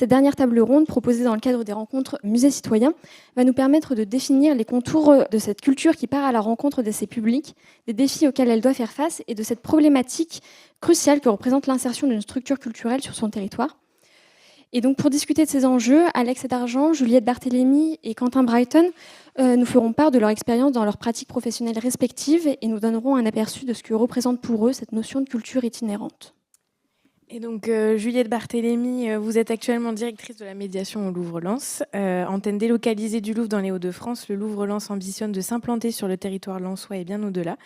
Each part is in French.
Cette dernière table ronde, proposée dans le cadre des rencontres Musées citoyens, va nous permettre de définir les contours de cette culture qui part à la rencontre de ses publics, des défis auxquels elle doit faire face et de cette problématique cruciale que représente l'insertion d'une structure culturelle sur son territoire. Et donc, pour discuter de ces enjeux, Alex Dargent, Juliette Barthélémy et Quentin Brighton nous feront part de leur expérience dans leurs pratiques professionnelles respectives et nous donneront un aperçu de ce que représente pour eux cette notion de culture itinérante. Et donc, Juliette Barthélémy, vous êtes actuellement directrice de la médiation au Louvre-Lens. Antenne délocalisée du Louvre dans les Hauts-de-France, le Louvre-Lens ambitionne de s'implanter sur le territoire lensois et bien au-delà.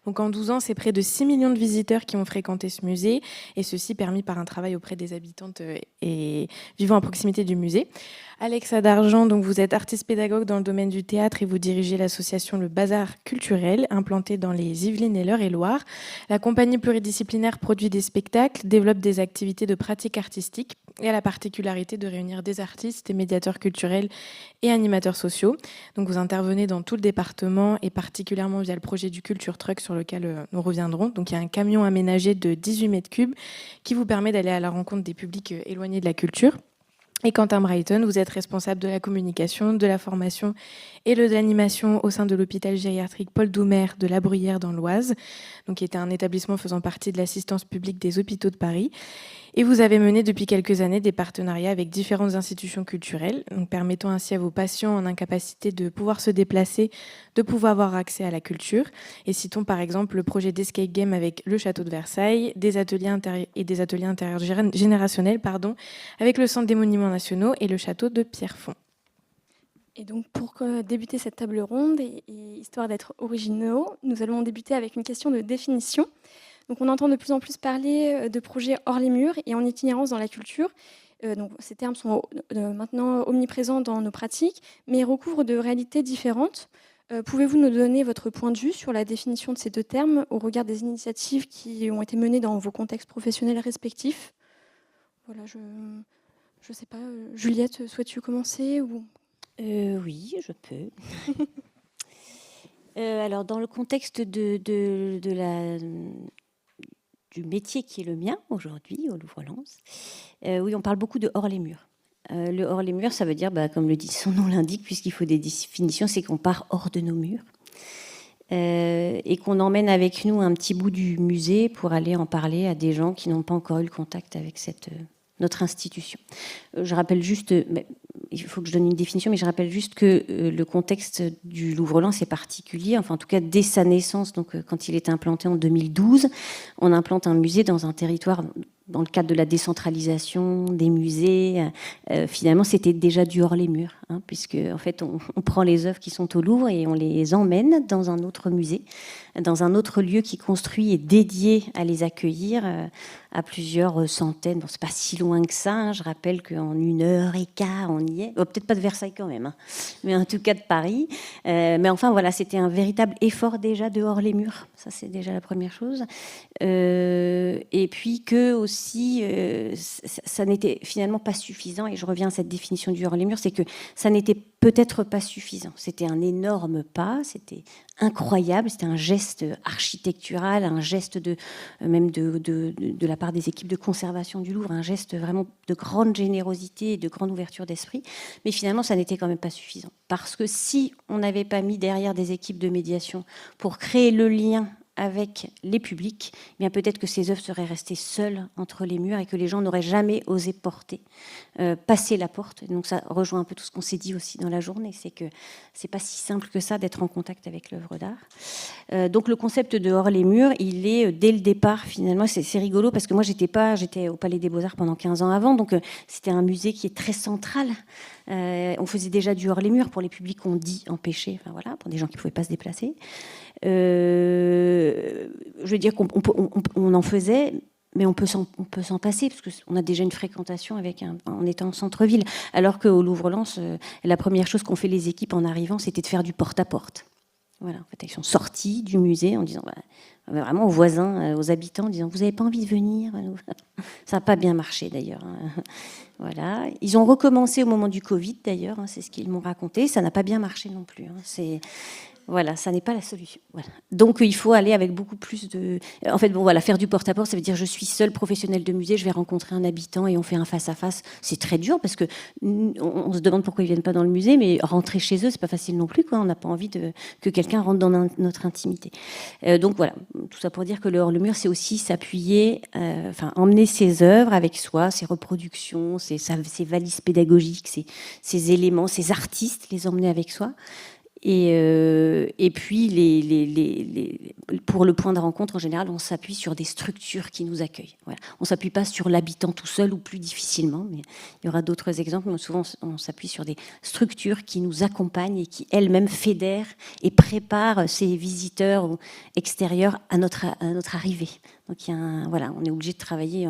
Donc, en 12 ans, c'est près de 6 millions de visiteurs qui ont fréquenté ce musée, et ceci permis par un travail auprès des habitantes et vivant à proximité du musée. Alexa Dargent, donc vous êtes artiste pédagogue dans le domaine du théâtre et vous dirigez l'association Le Bazar Culturel, implantée dans les Yvelines et l'Eure-et-Loire. La compagnie pluridisciplinaire produit des spectacles, développe des activités de pratique artistique et a la particularité de réunir des artistes, des médiateurs culturels et animateurs sociaux. Donc vous intervenez dans tout le département et particulièrement via le projet du Culture Truck sur lequel nous reviendrons. Donc il y a un camion aménagé de 18 mètres cubes qui vous permet d'aller à la rencontre des publics éloignés de la culture. Et Quentin Brighton, vous êtes responsable de la communication, de la formation et de l'animation au sein de l'hôpital gériatrique Paul Doumer de La Bruyère dans l'Oise, donc qui était un établissement faisant partie de l'assistance publique des hôpitaux de Paris. Et vous avez mené depuis quelques années des partenariats avec différentes institutions culturelles, donc permettant ainsi à vos patients en incapacité de pouvoir se déplacer, de pouvoir avoir accès à la culture. Et citons par exemple le projet d'escape game avec le château de Versailles, des ateliers intérieurs générationnels, avec le Centre des Monuments Nationaux et le château de Pierrefonds. Et donc, pour débuter cette table ronde, et histoire d'être originaux, nous allons débuter avec une question de définition. Donc, on entend de plus en plus parler de projets hors les murs et en itinérance dans la culture. Donc, ces termes sont maintenant omniprésents dans nos pratiques, mais recouvrent de réalités différentes. Pouvez-vous nous donner votre point de vue sur la définition de ces deux termes au regard des initiatives qui ont été menées dans vos contextes professionnels respectifs ? Voilà, je ne sais pas. Juliette, souhaites-tu commencer ou... Oui, je peux. Alors, dans le contexte du métier qui est le mien aujourd'hui au Louvre-Lens, oui, on parle beaucoup de hors les murs. Le hors les murs, ça veut dire, comme le dit son nom l'indique, puisqu'il faut des définitions, c'est qu'on part hors de nos murs et qu'on emmène avec nous un petit bout du musée pour aller en parler à des gens qui n'ont pas encore eu le contact avec notre institution. Je rappelle juste, il faut que je donne une définition, mais je rappelle juste que le contexte du Louvre-Lens est particulier, enfin en tout cas dès sa naissance, donc quand il est implanté en 2012, on implante un musée dans un territoire dans le cadre de la décentralisation des musées. Finalement, c'était déjà du hors les murs, puisque en fait, on prend les œuvres qui sont au Louvre et on les emmène dans un autre musée, dans un autre lieu qui construit et dédié à les accueillir à plusieurs centaines. Bon, c'est pas si loin que ça. Je rappelle qu'en 1h15, on y est. Peut-être pas de Versailles quand même, mais en tout cas de Paris. Mais enfin, voilà, c'était un véritable effort déjà de hors les murs. Ça, c'est déjà la première chose. Et puis que aussi, ça n'était finalement pas suffisant. Et je reviens à cette définition du hors les murs, c'est que ça n'était peut-être pas suffisant. C'était un énorme pas, c'était incroyable, c'était un geste architectural, un geste même de la part des équipes de conservation du Louvre, un geste vraiment de grande générosité et de grande ouverture d'esprit. Mais finalement, ça n'était quand même pas suffisant. Parce que si on n'avait pas mis derrière des équipes de médiation pour créer le lien avec les publics, eh bien peut-être que ces œuvres seraient restées seules entre les murs et que les gens n'auraient jamais osé passer la porte. Et donc ça rejoint un peu tout ce qu'on s'est dit aussi dans la journée, c'est que c'est pas si simple que ça d'être en contact avec l'œuvre d'art. Donc le concept de hors les murs, il est dès le départ finalement, c'est rigolo parce que moi j'étais au Palais des Beaux-Arts pendant 15 ans avant, donc c'était un musée qui est très central. On faisait déjà du hors les murs pour les publics qu'on dit empêchés, enfin voilà, pour des gens qui ne pouvaient pas se déplacer. Je veux dire qu'on en faisait, mais on peut s'en passer parce qu'on a déjà une fréquentation en étant en centre-ville. Alors qu'au Louvre-Lens, la première chose qu'ont fait les équipes en arrivant, c'était de faire du porte-à-porte. Voilà, en fait, ils sont sortis du musée en disant vraiment aux voisins, aux habitants, en disant vous n'avez pas envie de venir. Ça n'a pas bien marché d'ailleurs. Voilà. Ils ont recommencé au moment du Covid d'ailleurs, c'est ce qu'ils m'ont raconté. Ça n'a pas bien marché non plus. Voilà, ça n'est pas la solution. Voilà. Donc il faut aller avec beaucoup plus de... En fait, bon, voilà, faire du porte-à-porte, ça veut dire je suis seul professionnel de musée, je vais rencontrer un habitant et on fait un face-à-face. C'est très dur parce que on se demande pourquoi ils viennent pas dans le musée, mais rentrer chez eux, c'est pas facile non plus, quoi. On n'a pas envie que quelqu'un rentre dans notre intimité. Donc voilà, tout ça pour dire que le hors-le-mur, c'est aussi s'appuyer, emmener ses œuvres avec soi, ses reproductions, ses valises pédagogiques, ses éléments, ses artistes, les emmener avec soi. Et puis, pour le point de rencontre, en général, on s'appuie sur des structures qui nous accueillent. Voilà. On ne s'appuie pas sur l'habitant tout seul ou plus difficilement, mais il y aura d'autres exemples. Mais souvent, on s'appuie sur des structures qui nous accompagnent et qui elles-mêmes fédèrent et préparent ces visiteurs extérieurs à notre arrivée. Donc, on est obligé de travailler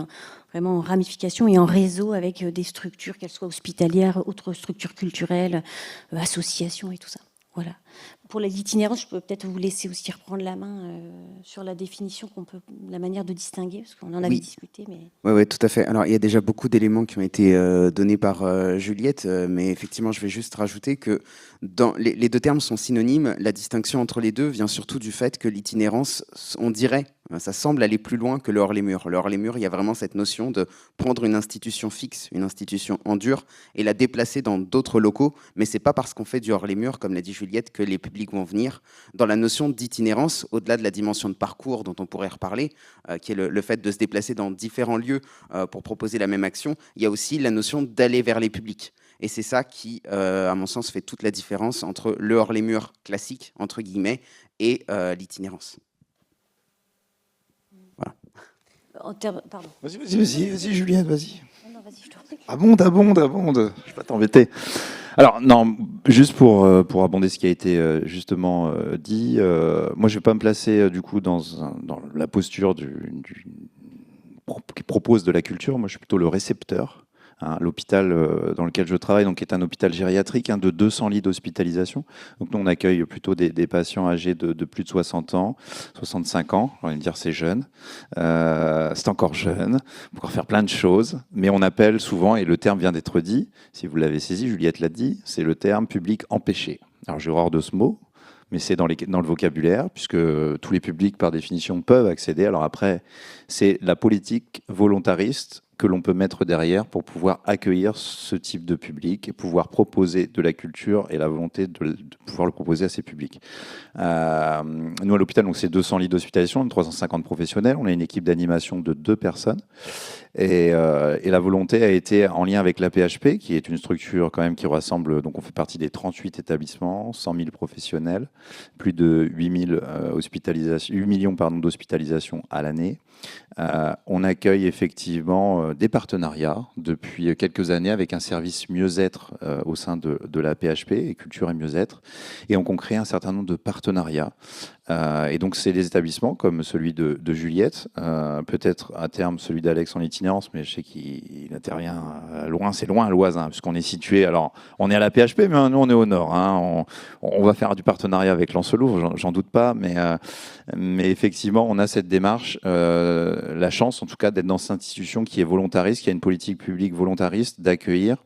vraiment en ramification et en réseau avec des structures, qu'elles soient hospitalières, autres structures culturelles, associations et tout ça. Voilà. Pour l'itinérance, je peux peut-être vous laisser aussi reprendre la main sur la définition, la manière de distinguer, parce qu'on en avait discuté. Oui, tout à fait. Alors, il y a déjà beaucoup d'éléments qui ont été donnés par Juliette, mais effectivement, je vais juste rajouter que les deux termes sont synonymes. La distinction entre les deux vient surtout du fait que l'itinérance, on dirait, ça semble aller plus loin que le hors-les-murs. Le hors-les-murs, il y a vraiment cette notion de prendre une institution fixe, une institution en dur, et la déplacer dans d'autres locaux. Mais c'est pas parce qu'on fait du hors-les-murs, comme l'a dit Juliette, que les publics vont venir. Dans la notion d'itinérance, au-delà de la dimension de parcours dont on pourrait reparler, qui est le fait de se déplacer dans différents lieux pour proposer la même action, il y a aussi la notion d'aller vers les publics. Et c'est ça qui, à mon sens, fait toute la différence entre le hors-les-murs classique, entre guillemets, et l'itinérance. Voilà. Pardon. Vas-y, Juliette, vas-y. Non, vas-y, je te reprie. Abonde. Je vais pas t'embêter. Alors, non, juste pour abonder ce qui a été justement dit, moi, je vais pas me placer du coup dans la posture qui propose de la culture. Moi, je suis plutôt le récepteur. L'hôpital dans lequel je travaille, donc, est un hôpital gériatrique de 200 lits d'hospitalisation. Donc nous, on accueille plutôt des patients âgés de plus de 60 ans, 65 ans. On va dire c'est jeune. C'est encore jeune. On peut encore faire plein de choses. Mais on appelle souvent, et le terme vient d'être dit, si vous l'avez saisi, Juliette l'a dit, c'est le terme public empêché. Alors j'ai horreur de ce mot, mais c'est dans le vocabulaire, puisque tous les publics, par définition, peuvent accéder. Alors après, c'est la politique volontariste que l'on peut mettre derrière pour pouvoir accueillir ce type de public et pouvoir proposer de la culture et la volonté de pouvoir le proposer à ces publics. Nous, à l'hôpital, donc c'est 200 lits d'hospitalisation, 350 professionnels. On a une équipe d'animation de 2 personnes. Et la volonté a été en lien avec la PHP, qui est une structure quand même qui rassemble, donc on fait partie des 38 établissements, 100 000 professionnels, plus de 8 millions d'hospitalisations à l'année. On accueille effectivement des partenariats depuis quelques années avec un service mieux-être au sein de la PHP, et culture et mieux-être, et on crée un certain nombre de partenariats. Et donc c'est des établissements comme celui de Juliette, peut-être à terme celui d'Alex en itinérance, mais je sais qu'il intervient loin, c'est loin à l'Oise, puisqu'on est situé, alors on est à la PHP, mais nous on est au nord. On va faire du partenariat avec Lancelot, j'en doute pas, mais effectivement on a cette démarche, la chance en tout cas d'être dans cette institution qui est volontariste, qui a une politique publique volontariste d'accueillir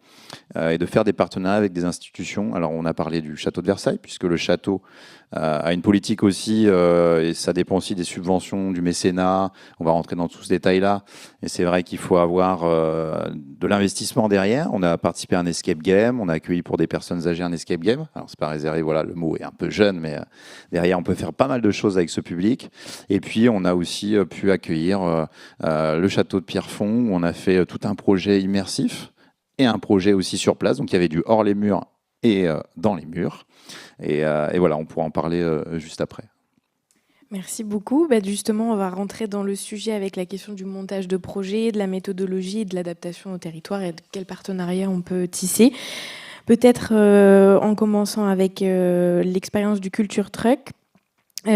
et de faire des partenariats avec des institutions. Alors on a parlé du château de Versailles, puisque le château a une politique aussi, et ça dépend aussi des subventions, du mécénat. On va rentrer dans tout ce détail-là. Et c'est vrai qu'il faut avoir de l'investissement derrière. On a participé à un escape game. On a accueilli pour des personnes âgées un escape game. Alors, c'est pas réservé, voilà, le mot est un peu jeune, mais derrière, on peut faire pas mal de choses avec ce public. Et puis, on a aussi pu accueillir le château de Pierrefonds, où on a fait tout un projet immersif et un projet aussi sur place. Donc, il y avait du hors les murs et dans les murs. Et voilà, on pourra en parler juste après. Merci beaucoup. Justement, on va rentrer dans le sujet avec la question du montage de projet, de la méthodologie, de l'adaptation au territoire et de quel partenariat on peut tisser. Peut-être en commençant avec l'expérience du Culture Truck.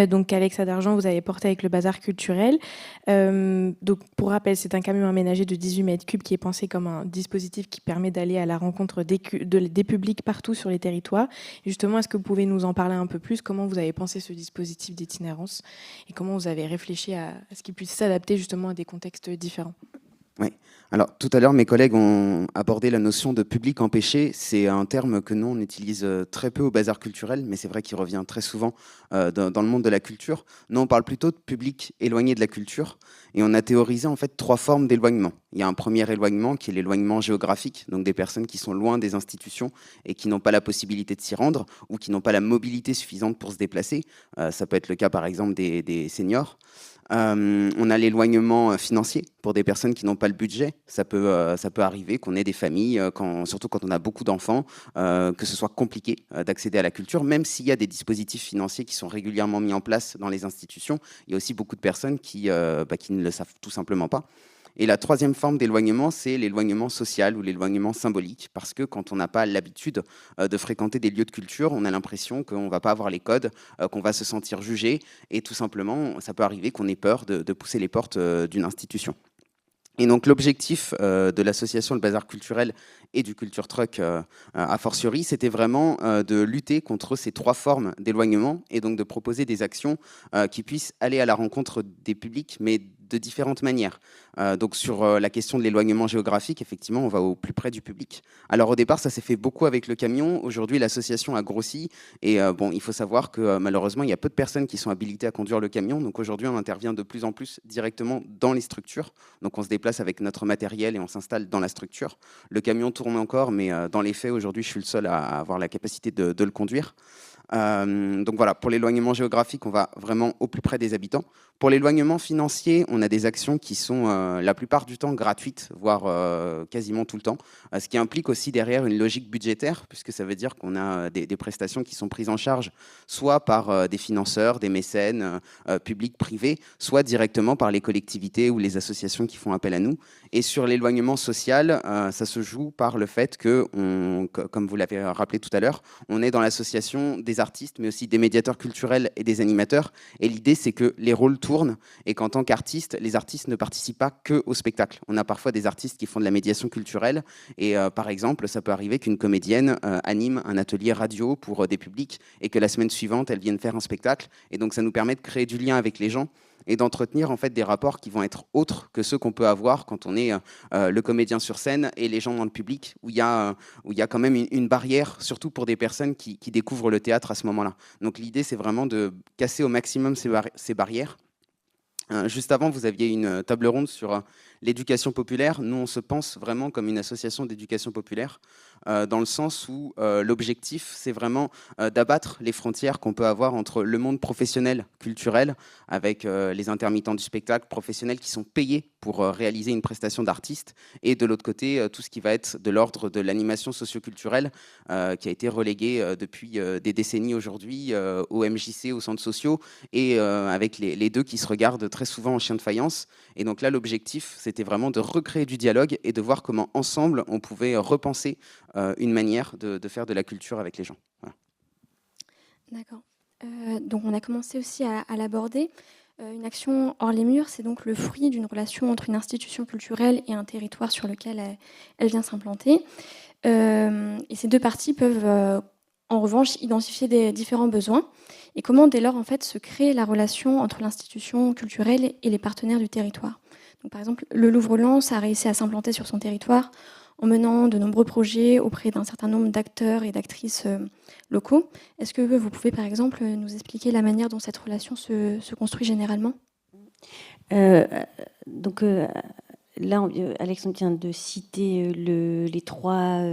Donc Alexa d'Argent, vous avez porté avec le bazar culturel. Donc pour rappel, c'est un camion aménagé de 18 mètres cubes qui est pensé comme un dispositif qui permet d'aller à la rencontre des publics partout sur les territoires. Et justement, est-ce que vous pouvez nous en parler un peu plus? Comment vous avez pensé ce dispositif d'itinérance et comment vous avez réfléchi à ce qu'il puisse s'adapter justement à des contextes différents? Oui. Alors, tout à l'heure, mes collègues ont abordé la notion de public empêché. C'est un terme que nous, on utilise très peu au bazar culturel, mais c'est vrai qu'il revient très souvent dans le monde de la culture. Nous, on parle plutôt de public éloigné de la culture, et on a théorisé en fait 3 formes d'éloignement. Il y a un premier éloignement qui est l'éloignement géographique, donc des personnes qui sont loin des institutions et qui n'ont pas la possibilité de s'y rendre, ou qui n'ont pas la mobilité suffisante pour se déplacer. Ça peut être le cas, par exemple, des seniors. On a l'éloignement financier pour des personnes qui n'ont pas le budget. Ça peut arriver qu'on ait des familles, surtout quand on a beaucoup d'enfants, que ce soit compliqué d'accéder à la culture, même s'il y a des dispositifs financiers qui sont régulièrement mis en place dans les institutions. Il y a aussi beaucoup de personnes qui ne le savent tout simplement pas. Et la 3e forme d'éloignement, c'est l'éloignement social ou l'éloignement symbolique, parce que quand on n'a pas l'habitude de fréquenter des lieux de culture, on a l'impression qu'on ne va pas avoir les codes, qu'on va se sentir jugé, et tout simplement, ça peut arriver qu'on ait peur de pousser les portes d'une institution. Et donc l'objectif de l'association Le Bazar Culturel et du Culture Truck a fortiori, c'était vraiment de lutter contre ces 3 formes d'éloignement et donc de proposer des actions qui puissent aller à la rencontre des publics, mais de différentes manières. Donc sur la question de l'éloignement géographique, effectivement, on va au plus près du public. Alors au départ, ça s'est fait beaucoup avec le camion. Aujourd'hui, l'association a grossi et il faut savoir que malheureusement, il y a peu de personnes qui sont habilitées à conduire le camion. Donc aujourd'hui, on intervient de plus en plus directement dans les structures. Donc on se déplace avec notre matériel et on s'installe dans la structure. Le camion tourne encore, mais dans les faits, aujourd'hui, je suis le seul à avoir la capacité de le conduire. Donc voilà, pour l'éloignement géographique, on va vraiment au plus près des habitants. Pour l'éloignement financier, on a des actions qui sont la plupart du temps gratuites, voire quasiment tout le temps, ce qui implique aussi derrière une logique budgétaire, puisque ça veut dire qu'on a des prestations qui sont prises en charge soit par des financeurs, des mécènes, publics, privés, soit directement par les collectivités ou les associations qui font appel à nous. Et sur l'éloignement social, ça se joue par le fait que, comme vous l'avez rappelé tout à l'heure, on est dans l'association des artistes, mais aussi des médiateurs culturels et des animateurs. Et l'idée, c'est que les rôles tournent et qu'en tant qu'artistes, les artistes ne participent pas qu'au spectacle. On a parfois des artistes qui font de la médiation culturelle et par exemple, ça peut arriver qu'une comédienne anime un atelier radio pour des publics et que la semaine suivante, elle vienne faire un spectacle. Et donc, ça nous permet de créer du lien avec les gens et d'entretenir en fait des rapports qui vont être autres que ceux qu'on peut avoir quand on est le comédien sur scène et les gens dans le public, où il y a quand même une barrière, surtout pour des personnes qui découvrent le théâtre à ce moment-là. Donc l'idée, c'est vraiment de casser au maximum ces barrières. Juste avant, vous aviez une table ronde sur l'éducation populaire. Nous, on se pense vraiment comme une association d'éducation populaire, dans le sens où l'objectif, c'est vraiment d'abattre les frontières qu'on peut avoir entre le monde professionnel, culturel, avec les intermittents du spectacle professionnels qui sont payés pour réaliser une prestation d'artiste, et de l'autre côté, tout ce qui va être de l'ordre de l'animation socioculturelle, qui a été reléguée depuis des décennies aujourd'hui au MJC, aux centres sociaux, et avec les deux qui se regardent très souvent en chien de faïence. Et donc là, l'objectif, c'était vraiment de recréer du dialogue et de voir comment, ensemble, on pouvait repenser une manière de faire de la culture avec les gens. Voilà. D'accord. Donc on a commencé aussi à l'aborder. Une action hors les murs, c'est donc le fruit d'une relation entre une institution culturelle et un territoire sur lequel elle vient s'implanter. Et ces deux parties peuvent, en revanche, identifier des différents besoins. Et comment, dès lors, en fait, se crée la relation entre l'institution culturelle et les partenaires du territoire. Donc, par exemple, le Louvre-Lens a réussi à s'implanter sur son territoire en menant de nombreux projets auprès d'un certain nombre d'acteurs et d'actrices locaux. Est-ce que vous pouvez, par exemple, nous expliquer la manière dont cette relation se construit généralement ? Là, Alexandre vient de citer les 3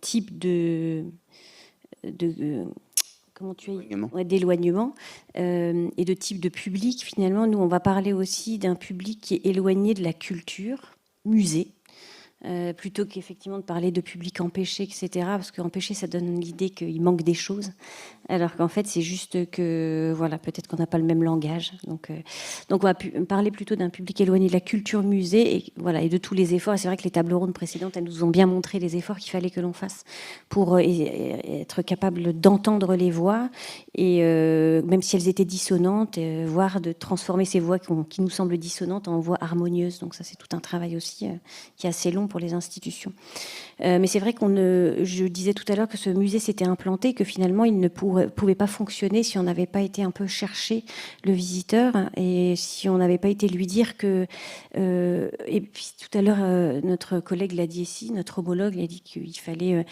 types d'éloignement et de type de public. Finalement, nous, on va parler aussi d'un public qui est éloigné de la culture, musée, plutôt qu'effectivement de parler de public empêché, etc. Parce qu'empêché, ça donne l'idée qu'il manque des choses, alors qu'en fait, c'est juste que, voilà, peut-être qu'on n'a pas le même langage. Donc on va parler plutôt d'un public éloigné de la culture musée et, voilà, et de tous les efforts. Et c'est vrai que les tables rondes précédentes, elles nous ont bien montré les efforts qu'il fallait que l'on fasse pour être capable d'entendre les voix, et même si elles étaient dissonantes, voire de transformer ces voix qui nous semblent dissonantes en voix harmonieuses. Donc ça, c'est tout un travail aussi qui est assez long pour les institutions. Mais c'est vrai je disais tout à l'heure que ce musée s'était implanté, que finalement il ne pouvait pas fonctionner si on n'avait pas été un peu chercher le visiteur et si on n'avait pas été lui dire que... et puis tout à l'heure, notre collègue l'a dit ici, notre homologue a dit qu'il fallait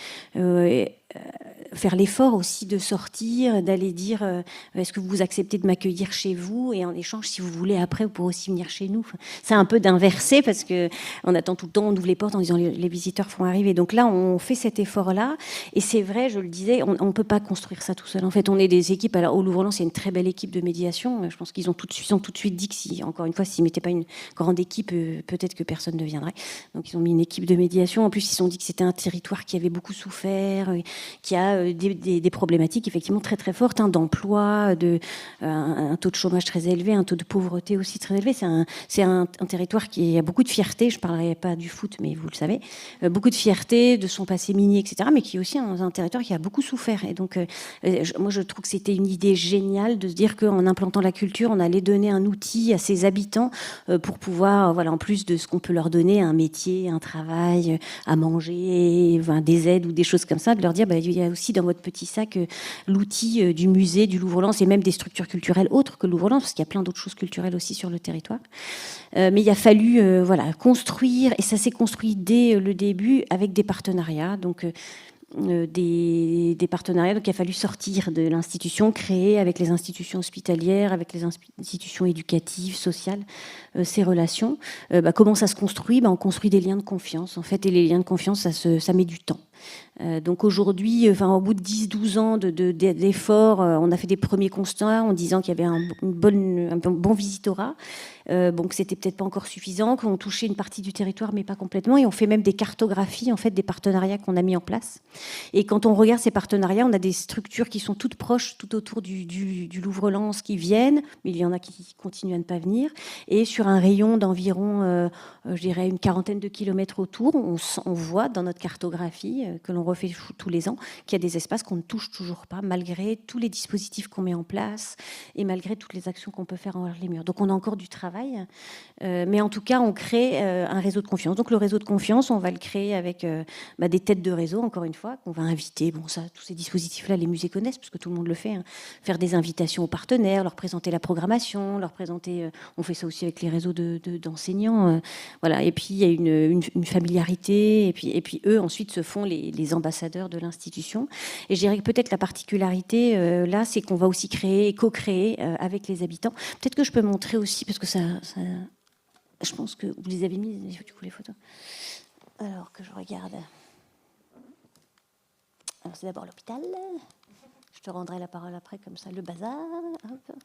faire l'effort aussi de sortir, d'aller dire est-ce que vous acceptez de m'accueillir chez vous, et en échange, si vous voulez, après, vous pourrez aussi venir chez nous. Enfin, c'est un peu d'inverser parce qu'on attend tout le temps, on ouvre les portes en disant les visiteurs vont arriver. Donc là, on fait cet effort-là. Et c'est vrai, je le disais, on ne peut pas construire ça tout seul. En fait, on est des équipes. Alors, au Louvre-Lens, il y a une très belle équipe de médiation. Je pense qu'ils ont tout de suite dit que si, encore une fois, s'ils ne mettaient pas une grande équipe, peut-être que personne ne viendrait. Donc, ils ont mis une équipe de médiation. En plus, ils se sont dit que c'était un territoire qui avait beaucoup souffert, qui a des problématiques effectivement très très fortes, d'emploi, un taux de chômage très élevé, un taux de pauvreté aussi très élevé. C'est un territoire qui a beaucoup de fierté. Je ne parlerai pas du foot, mais vous le savez. Beaucoup de fierté de son passé minier, etc. Mais qui est aussi un territoire qui a beaucoup souffert. Et donc, moi, je trouve que c'était une idée géniale de se dire qu'en implantant la culture, on allait donner un outil à ses habitants pour pouvoir, voilà, en plus de ce qu'on peut leur donner, un métier, un travail, à manger, des aides ou des choses comme ça, de leur dire, il y a aussi dans votre petit sac l'outil du musée, du Louvre-Lens et même des structures culturelles autres que Louvre-Lens, parce qu'il y a plein d'autres choses culturelles aussi sur le territoire. Mais il a fallu construire, et ça s'est construit dès le début avec des partenariats. Donc, des partenariats. Donc, il a fallu sortir de l'institution, créer avec les institutions hospitalières, avec les institutions éducatives, sociales, ces relations. Comment ça se construit ? On construit des liens de confiance, en fait, et les liens de confiance, ça met du temps. Donc aujourd'hui, au bout de 10-12 ans d'efforts, on a fait des premiers constats en disant qu'il y avait un bon visitorat, que c'était peut-être pas encore suffisant, qu'on touchait une partie du territoire mais pas complètement, et on fait même des cartographies en fait des partenariats qu'on a mis en place. Et quand on regarde ces partenariats, on a des structures qui sont toutes proches, tout autour du Louvre-Lens qui viennent, mais il y en a qui continuent à ne pas venir. Et sur un rayon d'environ, je dirais, une quarantaine de kilomètres autour, on voit dans notre cartographie que l'on refait tous les ans, qu'il y a des espaces qu'on ne touche toujours pas, malgré tous les dispositifs qu'on met en place et malgré toutes les actions qu'on peut faire envers les murs. Donc on a encore du travail, mais en tout cas, on crée un réseau de confiance. Donc le réseau de confiance, on va le créer avec des têtes de réseau, encore une fois, qu'on va inviter. Tous ces dispositifs-là, les musées connaissent, parce que tout le monde le fait. Faire des invitations aux partenaires, leur présenter la programmation, leur présenter... on fait ça aussi avec les réseaux d'enseignants. Voilà. Et puis, il y a une familiarité, et puis eux, ensuite, se font les ambassadeurs de l'institution. Et je dirais que peut-être la particularité, là, c'est qu'on va aussi co-créer avec les habitants. Peut-être que je peux montrer aussi, parce que ça je pense que vous les avez mis, du coup, les photos. Alors que je regarde. Alors, c'est d'abord l'hôpital. Je te rendrai la parole après, comme ça, le bazar. Hop.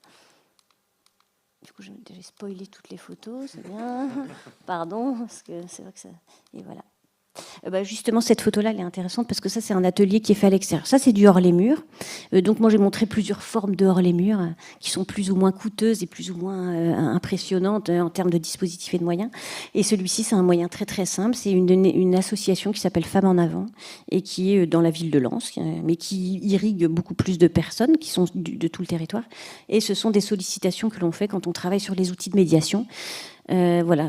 Du coup, j'ai spoilé toutes les photos, c'est bien. Pardon, parce que c'est vrai que ça... Et voilà. Justement, cette photo-là, elle est intéressante parce que ça, c'est un atelier qui est fait à l'extérieur. Ça, c'est du hors-les-murs. Donc, moi, j'ai montré plusieurs formes de hors-les-murs qui sont plus ou moins coûteuses et plus ou moins impressionnantes en termes de dispositifs et de moyens. Et celui-ci, c'est un moyen très, très simple. C'est une association qui s'appelle Femmes en Avant et qui est dans la ville de Lens, mais qui irrigue beaucoup plus de personnes qui sont de tout le territoire. Et ce sont des sollicitations que l'on fait quand on travaille sur les outils de médiation.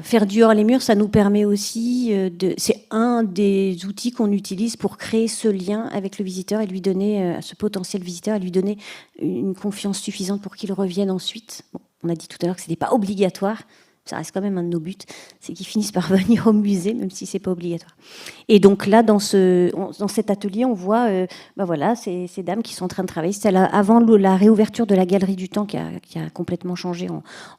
Faire du hors-les-murs, ça nous permet aussi, c'est un des outils qu'on utilise pour créer ce lien avec le visiteur et lui donner, à ce potentiel visiteur, et lui donner une confiance suffisante pour qu'il revienne ensuite. Bon, on a dit tout à l'heure que ce n'était pas obligatoire. Ça reste quand même un de nos buts, c'est qu'ils finissent par venir au musée, même si c'est pas obligatoire. Et donc là, dans cet atelier, on voit ces dames qui sont en train de travailler. C'était avant la réouverture de la Galerie du Temps qui a complètement changé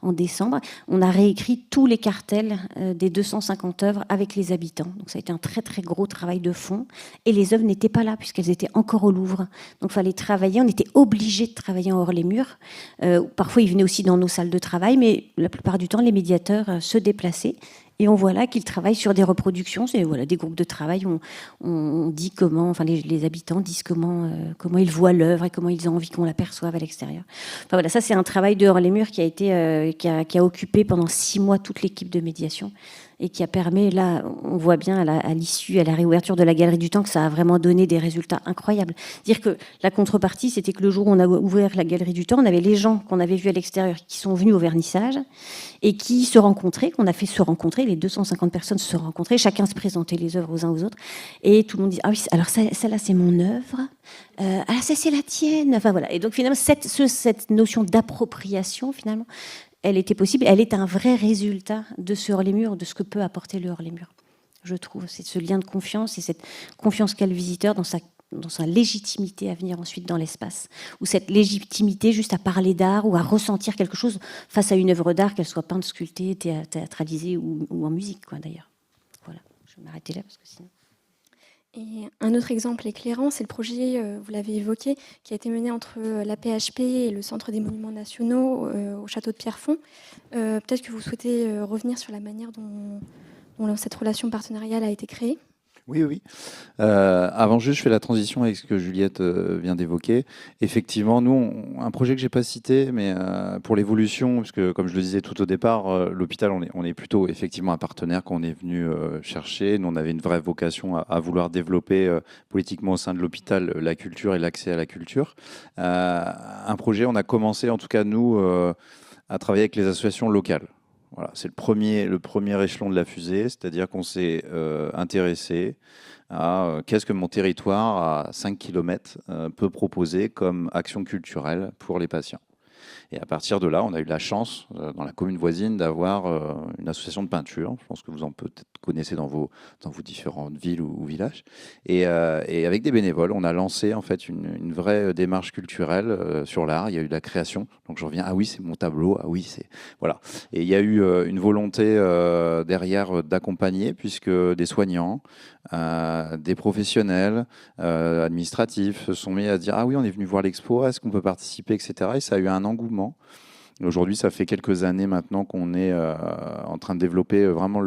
en décembre. On a réécrit tous les cartels des 250 œuvres avec les habitants. Donc ça a été un très très gros travail de fond. Et les œuvres n'étaient pas là puisqu'elles étaient encore au Louvre. Donc il fallait travailler. On était obligés de travailler hors les murs. Parfois, ils venaient aussi dans nos salles de travail, mais la plupart du temps, les médiateurs se déplacer. Et on voit là qu'ils travaillent sur des reproductions. C'est des groupes de travail. On dit comment, les habitants disent comment ils voient l'œuvre et comment ils ont envie qu'on l'aperçoive à l'extérieur. Ça c'est un travail de hors les murs qui a occupé pendant 6 mois toute l'équipe de médiation. et qui a permis, là, on voit bien à l'issue, à la réouverture de la Galerie du Temps, que ça a vraiment donné des résultats incroyables. Dire que la contrepartie, c'était que le jour où on a ouvert la Galerie du Temps, on avait les gens qu'on avait vus à l'extérieur qui sont venus au vernissage et qui se rencontraient, qu'on a fait se rencontrer, les 250 personnes se rencontraient, chacun se présentait les œuvres aux uns aux autres, et tout le monde dit « Ah oui, alors celle-là, c'est mon œuvre, ah ça, c'est la tienne ». Enfin voilà. Et donc finalement, cette notion d'appropriation, finalement, elle était possible. Elle est un vrai résultat de ce hors-les-murs, de ce que peut apporter le hors-les-murs, je trouve. C'est ce lien de confiance et cette confiance qu'a le visiteur dans sa légitimité à venir ensuite dans l'espace. Ou cette légitimité juste à parler d'art ou à ressentir quelque chose face à une œuvre d'art, qu'elle soit peinte, sculptée, théâtralisée ou en musique, quoi, d'ailleurs. Voilà, je vais m'arrêter là parce que sinon... Et un autre exemple éclairant, c'est le projet, vous l'avez évoqué, qui a été mené entre la PHP et le Centre des Monuments Nationaux au château de Pierrefonds. Peut-être que vous souhaitez revenir sur la manière dont cette relation partenariale a été créée. Oui. Avant juste, je fais la transition avec ce que Juliette vient d'évoquer. Effectivement, nous, un projet que j'ai pas cité, mais pour l'évolution, parce que comme je le disais tout au départ, l'hôpital, on est plutôt effectivement un partenaire qu'on est venu chercher. Nous, on avait une vraie vocation à vouloir développer politiquement au sein de l'hôpital la culture et l'accès à la culture. Un projet, on a commencé, en tout cas nous, à travailler avec les associations locales. Voilà, c'est le premier échelon de la fusée, c'est-à-dire qu'on s'est intéressé à qu'est-ce que mon territoire à 5 km peut proposer comme action culturelle pour les patients. Et à partir de là, on a eu la chance, dans la commune voisine, d'avoir une association de peinture. Je pense que vous en peut-être connaissez dans vos différentes villes ou villages. Et avec des bénévoles, on a lancé en fait une vraie démarche culturelle sur l'art. Il y a eu de la création. Donc je reviens, ah oui, c'est mon tableau. Ah oui, c'est... Voilà. Et il y a eu une volonté derrière d'accompagner, puisque des soignants, des professionnels administratifs se sont mis à dire, ah oui, on est venu voir l'expo, est-ce qu'on peut participer, etc. Et ça a eu un engouement. Aujourd'hui, ça fait quelques années maintenant qu'on est en train de développer vraiment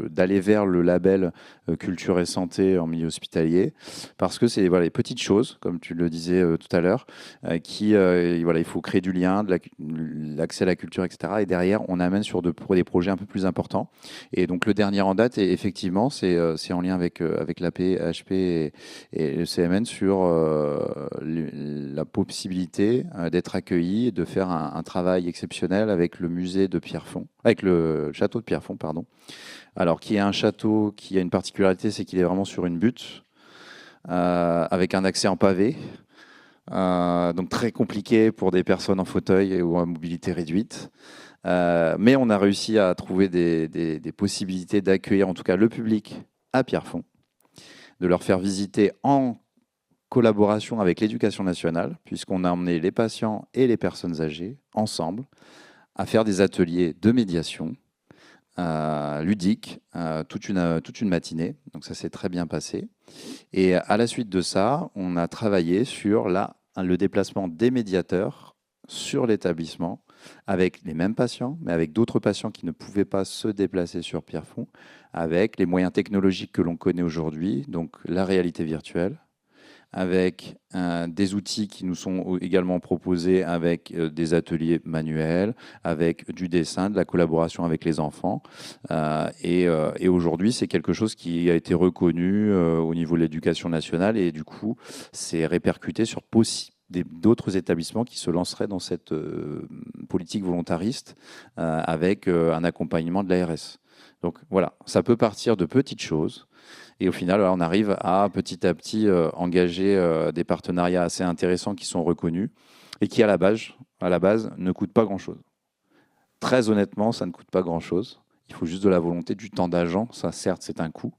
d'aller vers le label culture et santé en milieu hospitalier, parce que c'est les petites choses, comme tu le disais tout à l'heure, il faut créer du lien, l'accès à la culture, etc. Et derrière, on amène sur des projets un peu plus importants. Et donc le dernier en date, effectivement, c'est en lien avec l'AP, HP et le CMN sur la possibilité d'être accueilli et de faire un travail exceptionnel avec le musée de Pierrefonds, avec le château de Pierrefonds, pardon. Alors, qui est un château qui a une particularité, c'est qu'il est vraiment sur une butte, avec un accès en pavé, donc très compliqué pour des personnes en fauteuil ou à mobilité réduite. Mais on a réussi à trouver des possibilités d'accueillir en tout cas le public à Pierrefonds, de leur faire visiter en collaboration avec l'Éducation nationale, puisqu'on a emmené les patients et les personnes âgées ensemble à faire des ateliers de médiation ludiques toute une matinée. Donc ça s'est très bien passé. Et à la suite de ça, on a travaillé sur le déplacement des médiateurs sur l'établissement avec les mêmes patients, mais avec d'autres patients qui ne pouvaient pas se déplacer sur Pierrefonds, avec les moyens technologiques que l'on connaît aujourd'hui, donc la réalité virtuelle, avec des outils qui nous sont également proposés avec des ateliers manuels, avec du dessin, de la collaboration avec les enfants. Et aujourd'hui, c'est quelque chose qui a été reconnu au niveau de l'éducation nationale et du coup, c'est répercuté sur d'autres établissements qui se lanceraient dans cette politique volontariste avec un accompagnement de l'ARS. Donc voilà, ça peut partir de petites choses. Et au final, on arrive à petit engager des partenariats assez intéressants qui sont reconnus et qui, à la base, ne coûtent pas grand-chose. Très honnêtement, ça ne coûte pas grand-chose. Il faut juste de la volonté, du temps d'agent. Ça, certes, c'est un coût,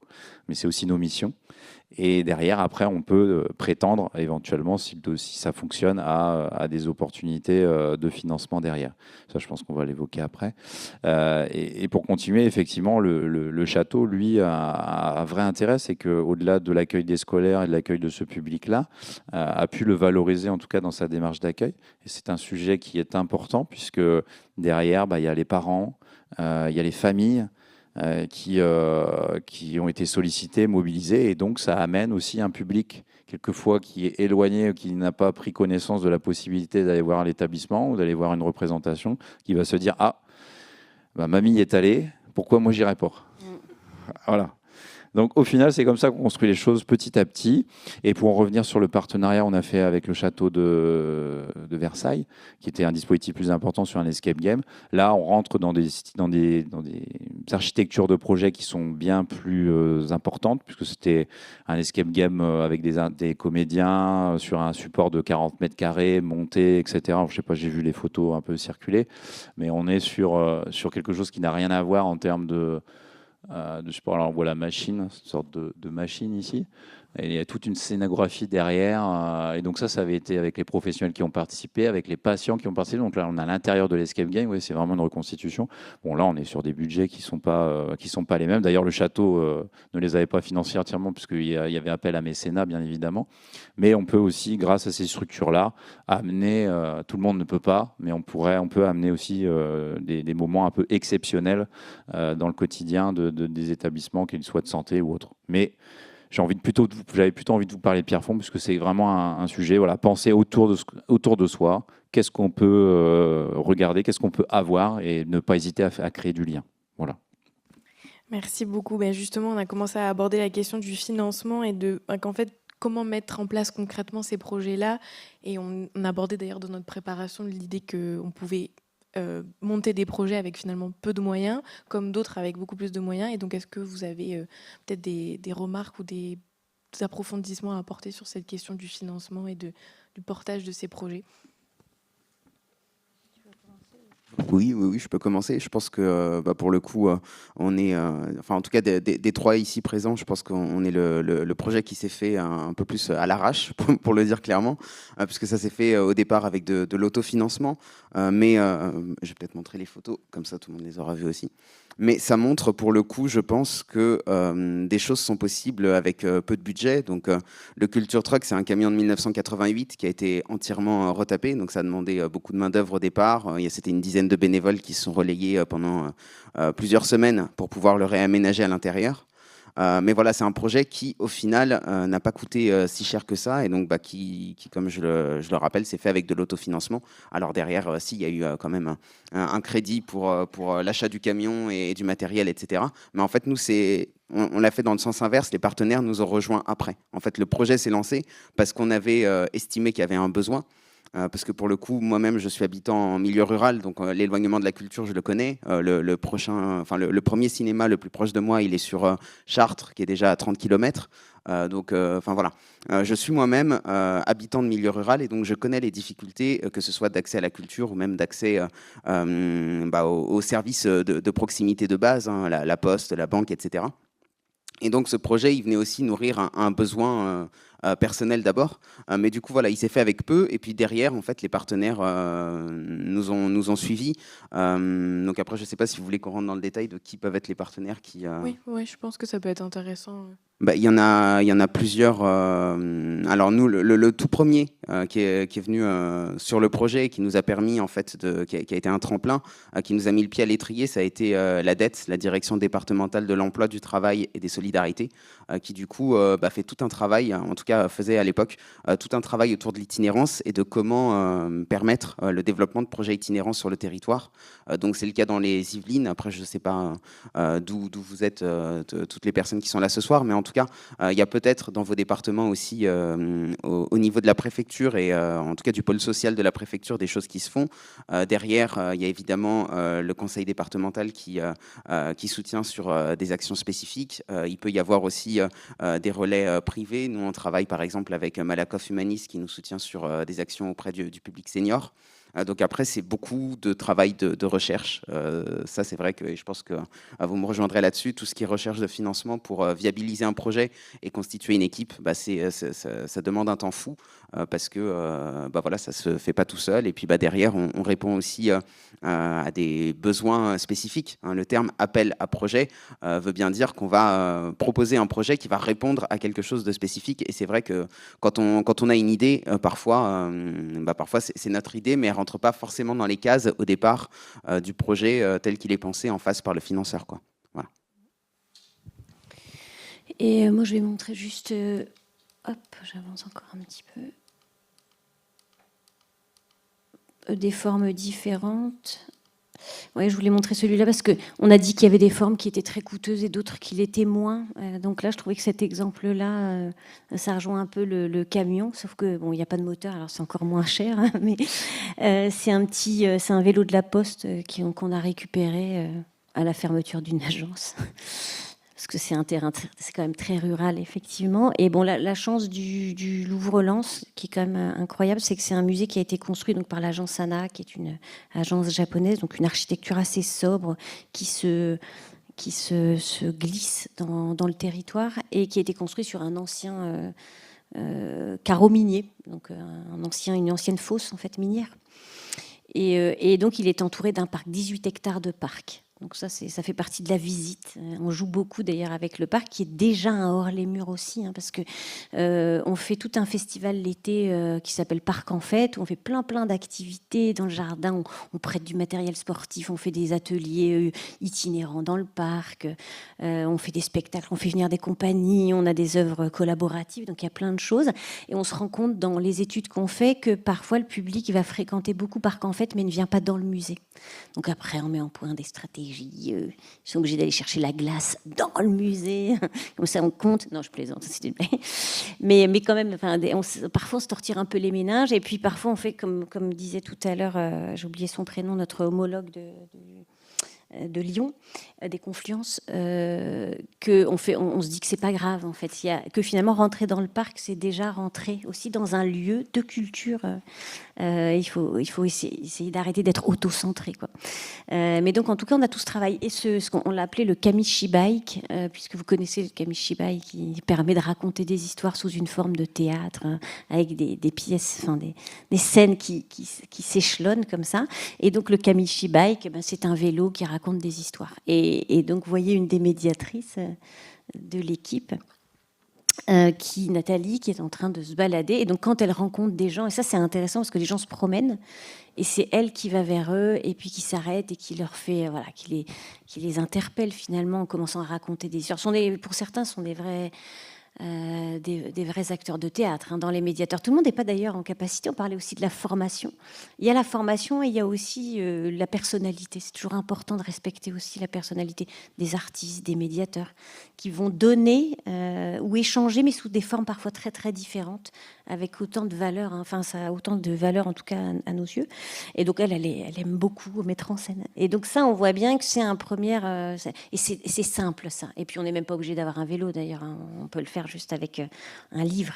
mais c'est aussi nos missions. Et derrière, après, on peut prétendre éventuellement, si ça fonctionne, à des opportunités de financement derrière. Ça, je pense qu'on va l'évoquer après. Et pour continuer, effectivement, le château, lui, a un vrai intérêt, c'est qu'au-delà de l'accueil des scolaires et de l'accueil de ce public-là, a pu le valoriser, en tout cas dans sa démarche d'accueil. Et c'est un sujet qui est important, puisque derrière, il y a les parents, il y a les familles, qui ont été sollicités, mobilisés, et donc ça amène aussi un public quelquefois qui est éloigné, qui n'a pas pris connaissance de la possibilité d'aller voir l'établissement ou d'aller voir une représentation, qui va se dire « Ah, mamie est allée, pourquoi moi j'irai pas ?» Voilà. Donc au final, c'est comme ça qu'on construit les choses petit à petit. Et pour en revenir sur le partenariat, on a fait avec le château de Versailles, qui était un dispositif plus important sur un escape game. Là, on rentre dans des architectures de projets qui sont bien plus importantes, puisque c'était un escape game avec des comédiens sur un support de 40 mètres carrés, monté, etc. Je ne sais pas, j'ai vu les photos un peu circuler, mais on est sur quelque chose qui n'a rien à voir en termes de support. Alors on voit la machine, une sorte de machine ici. Et il y a toute une scénographie derrière. Et donc ça avait été avec les professionnels qui ont participé, avec les patients qui ont participé. Donc là, on a l'intérieur de l'escape game. Oui, c'est vraiment une reconstitution. Bon, là, on est sur des budgets qui sont pas les mêmes. D'ailleurs, le château ne les avait pas financés entièrement puisqu'il y avait appel à mécénat, bien évidemment. Mais on peut aussi, grâce à ces structures-là, amener. Tout le monde ne peut pas, mais on peut amener aussi des moments un peu exceptionnels dans le quotidien des établissements, qu'ils soient de santé ou autres. Mais j'avais plutôt envie de vous parler de Pierrefonds, puisque c'est vraiment un sujet, voilà, penser autour de soi, qu'est-ce qu'on peut regarder, qu'est-ce qu'on peut avoir, et ne pas hésiter à créer du lien. Voilà. Merci beaucoup. Justement, on a commencé à aborder la question du financement et qu'en fait, comment mettre en place concrètement ces projets-là. Et on abordait d'ailleurs dans notre préparation l'idée qu'on pouvait monter des projets avec finalement peu de moyens, comme d'autres avec beaucoup plus de moyens. Et donc, est-ce que vous avez peut-être des remarques ou des approfondissements à apporter sur cette question du financement et du portage de ces projets ? Oui, je peux commencer. Je pense que pour le coup, on est, en tout cas des trois ici présents, je pense qu'on est le projet qui s'est fait un peu plus à l'arrache, pour le dire clairement, puisque ça s'est fait au départ avec de l'autofinancement. Mais je vais peut-être montrer les photos, comme ça tout le monde les aura vues aussi. Mais ça montre pour le coup, je pense que des choses sont possibles avec peu de budget. Donc le Culture Truck, c'est un camion de 1988 qui a été entièrement retapé. Donc ça a demandé beaucoup de main-d'œuvre au départ. C'était une dizaine de bénévoles qui se sont relayés pendant plusieurs semaines pour pouvoir le réaménager à l'intérieur. Mais voilà, c'est un projet qui, au final, n'a pas coûté si cher que ça, et donc qui comme je le rappelle, s'est fait avec de l'autofinancement. Alors derrière, il y a eu quand même un crédit pour l'achat du camion et du matériel, etc. Mais en fait, nous, on l'a fait dans le sens inverse. Les partenaires nous ont rejoints après. En fait, le projet s'est lancé parce qu'on avait estimé qu'il y avait un besoin. Parce que pour le coup, moi-même, je suis habitant en milieu rural, donc l'éloignement de la culture, je le connais. Le premier cinéma le plus proche de moi, il est sur Chartres, qui est déjà à 30 km. Voilà. Je suis moi-même habitant de milieu rural, et donc je connais les difficultés, que ce soit d'accès à la culture ou même d'accès aux services de proximité de base, hein, la poste, la banque, etc. Et donc ce projet, il venait aussi nourrir un besoin personnel d'abord, mais du coup voilà, il s'est fait avec peu, et puis derrière en fait les partenaires nous ont suivis. Donc après, je ne sais pas si vous voulez qu'on rentre dans le détail de qui peuvent être les partenaires qui. Oui, je pense que ça peut être intéressant. Il y en a plusieurs. Alors nous, le tout premier qui est venu sur le projet et qui nous a permis en fait qui a été un tremplin, qui nous a mis le pied à l'étrier, ça a été la DET, la Direction départementale de l'emploi, du travail et des solidarités, qui du coup fait tout un travail, en tout cas faisait à l'époque tout un travail autour de l'itinérance et de comment permettre le développement de projets itinérants sur le territoire. Donc c'est le cas dans les Yvelines. Après, je ne sais pas d'où vous êtes, toutes les personnes qui sont là ce soir, mais en tout cas, il y a peut-être dans vos départements aussi, au niveau de la préfecture et en tout cas du pôle social de la préfecture, des choses qui se font. Derrière, il y a évidemment le conseil départemental qui soutient sur des actions spécifiques. Il peut y avoir aussi des relais privés. Nous, on travaille par exemple avec Malakoff Humanis qui nous soutient sur des actions auprès du public senior. Donc après, c'est beaucoup de travail de recherche. Ça, c'est vrai que je pense que vous me rejoindrez là-dessus. Tout ce qui est recherche de financement pour viabiliser un projet et constituer une équipe, ça demande un temps fou parce que voilà, ça se fait pas tout seul. Et puis derrière, on répond aussi à des besoins spécifiques. Le terme appel à projet veut bien dire qu'on va proposer un projet qui va répondre à quelque chose de spécifique. Et c'est vrai que quand on a une idée, parfois c'est notre idée, mais elle rentre pas forcément dans les cases au départ du projet tel qu'il est pensé en face par le financeur, quoi. Voilà. Et moi, je vais montrer juste... j'avance encore un petit peu. Des formes différentes. Oui, je voulais montrer celui-là parce qu'on a dit qu'il y avait des formes qui étaient très coûteuses et d'autres qui l'étaient moins. Donc là, je trouvais que cet exemple-là, ça rejoint un peu le camion, sauf que bon, il n'y a pas de moteur, alors c'est encore moins cher. Hein, mais c'est un vélo de la Poste qu'on a récupéré à la fermeture d'une agence. Parce que c'est un terrain, c'est quand même très rural, effectivement. Et bon, la chance du Louvre-Lens, qui est quand même incroyable, c'est que c'est un musée qui a été construit donc, par l'agence ANA, qui est une agence japonaise, donc une architecture assez sobre, qui se glisse dans le territoire et qui a été construit sur un ancien carreau minier, donc une ancienne fosse en fait minière. Et donc, il est entouré d'un parc, 18 hectares de parc. Donc ça fait partie de la visite. On joue beaucoup d'ailleurs avec le parc, qui est déjà un hors-les-murs aussi, hein, parce que on fait tout un festival l'été qui s'appelle Parc en Fête, où on fait plein d'activités dans le jardin. On prête du matériel sportif, on fait des ateliers itinérants dans le parc, on fait des spectacles, on fait venir des compagnies, on a des œuvres collaboratives, donc il y a plein de choses. Et on se rend compte dans les études qu'on fait que parfois le public va fréquenter beaucoup Parc en Fête, mais ne vient pas dans le musée. Donc après, on met en point des stratégies. Ils sont obligés d'aller chercher la glace dans le musée. Comme ça, on compte. Non, je plaisante, s'il te plaît. Mais quand même, parfois, on se tortire un peu les méninges. Et puis, parfois, on fait, comme disait tout à l'heure, j'ai oublié son prénom, notre homologue de Lyon, des Confluences, on se dit que c'est pas grave en fait, que finalement rentrer dans le parc, c'est déjà rentrer aussi dans un lieu de culture. Il faut essayer d'arrêter d'être auto-centré, quoi. Mais donc en tout cas, on a tout ce travail et ce qu'on l'a appelé le kamishi bike, puisque vous connaissez le kamishi bike, qui permet de raconter des histoires sous une forme de théâtre, hein, avec des pièces, enfin des scènes qui s'échelonnent comme ça. Et donc le kamishi bike, c'est un vélo qui raconte des histoires. Et donc, vous voyez une des médiatrices de l'équipe, Nathalie, qui est en train de se balader. Et donc, quand elle rencontre des gens, et ça, c'est intéressant parce que les gens se promènent, et c'est elle qui va vers eux, et puis qui s'arrête et qui leur fait, voilà, qui les interpelle finalement en commençant à raconter des histoires. Pour certains, ce sont des vrais acteurs de théâtre, hein, dans les médiateurs. Tout le monde n'est pas d'ailleurs en capacité. On parlait aussi de la formation. Il y a la formation et il y a aussi la personnalité. C'est toujours important de respecter aussi la personnalité des artistes, des médiateurs, qui vont donner ou échanger, mais sous des formes parfois très très différentes, avec autant de valeur. Hein. Enfin, ça a autant de valeur en tout cas à nos yeux. Et donc elle aime beaucoup mettre en scène. Et donc ça, on voit bien que c'est un premier. Et c'est simple ça. Et puis on n'est même pas obligé d'avoir un vélo d'ailleurs. Hein. On peut le faire juste avec un livre.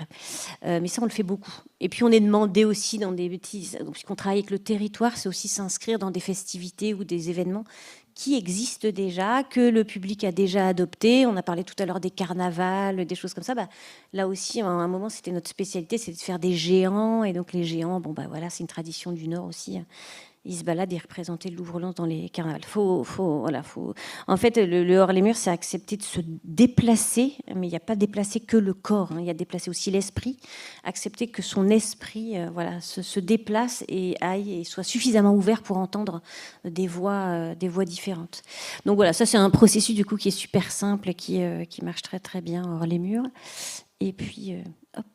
Mais ça, on le fait beaucoup. Et puis, on est demandé aussi dans des petits... Puisqu'on travaille avec le territoire, c'est aussi s'inscrire dans des festivités ou des événements qui existent déjà, que le public a déjà adopté. On a parlé tout à l'heure des carnavals, des choses comme ça. Là aussi, à un moment, c'était notre spécialité, c'est de faire des géants. Et donc, les géants, voilà, c'est une tradition du Nord aussi. Ils se baladent et représentent le Louvre-Lens dans les carnavals. En fait, le hors-les-murs, c'est accepter de se déplacer, mais il n'y a pas déplacer que le corps, hein. Il y a déplacer aussi l'esprit, accepter que son esprit se déplace et aille et soit suffisamment ouvert pour entendre des voix différentes. Donc voilà, ça c'est un processus du coup qui est super simple et qui marche très très bien hors-les-murs. Et puis, hop.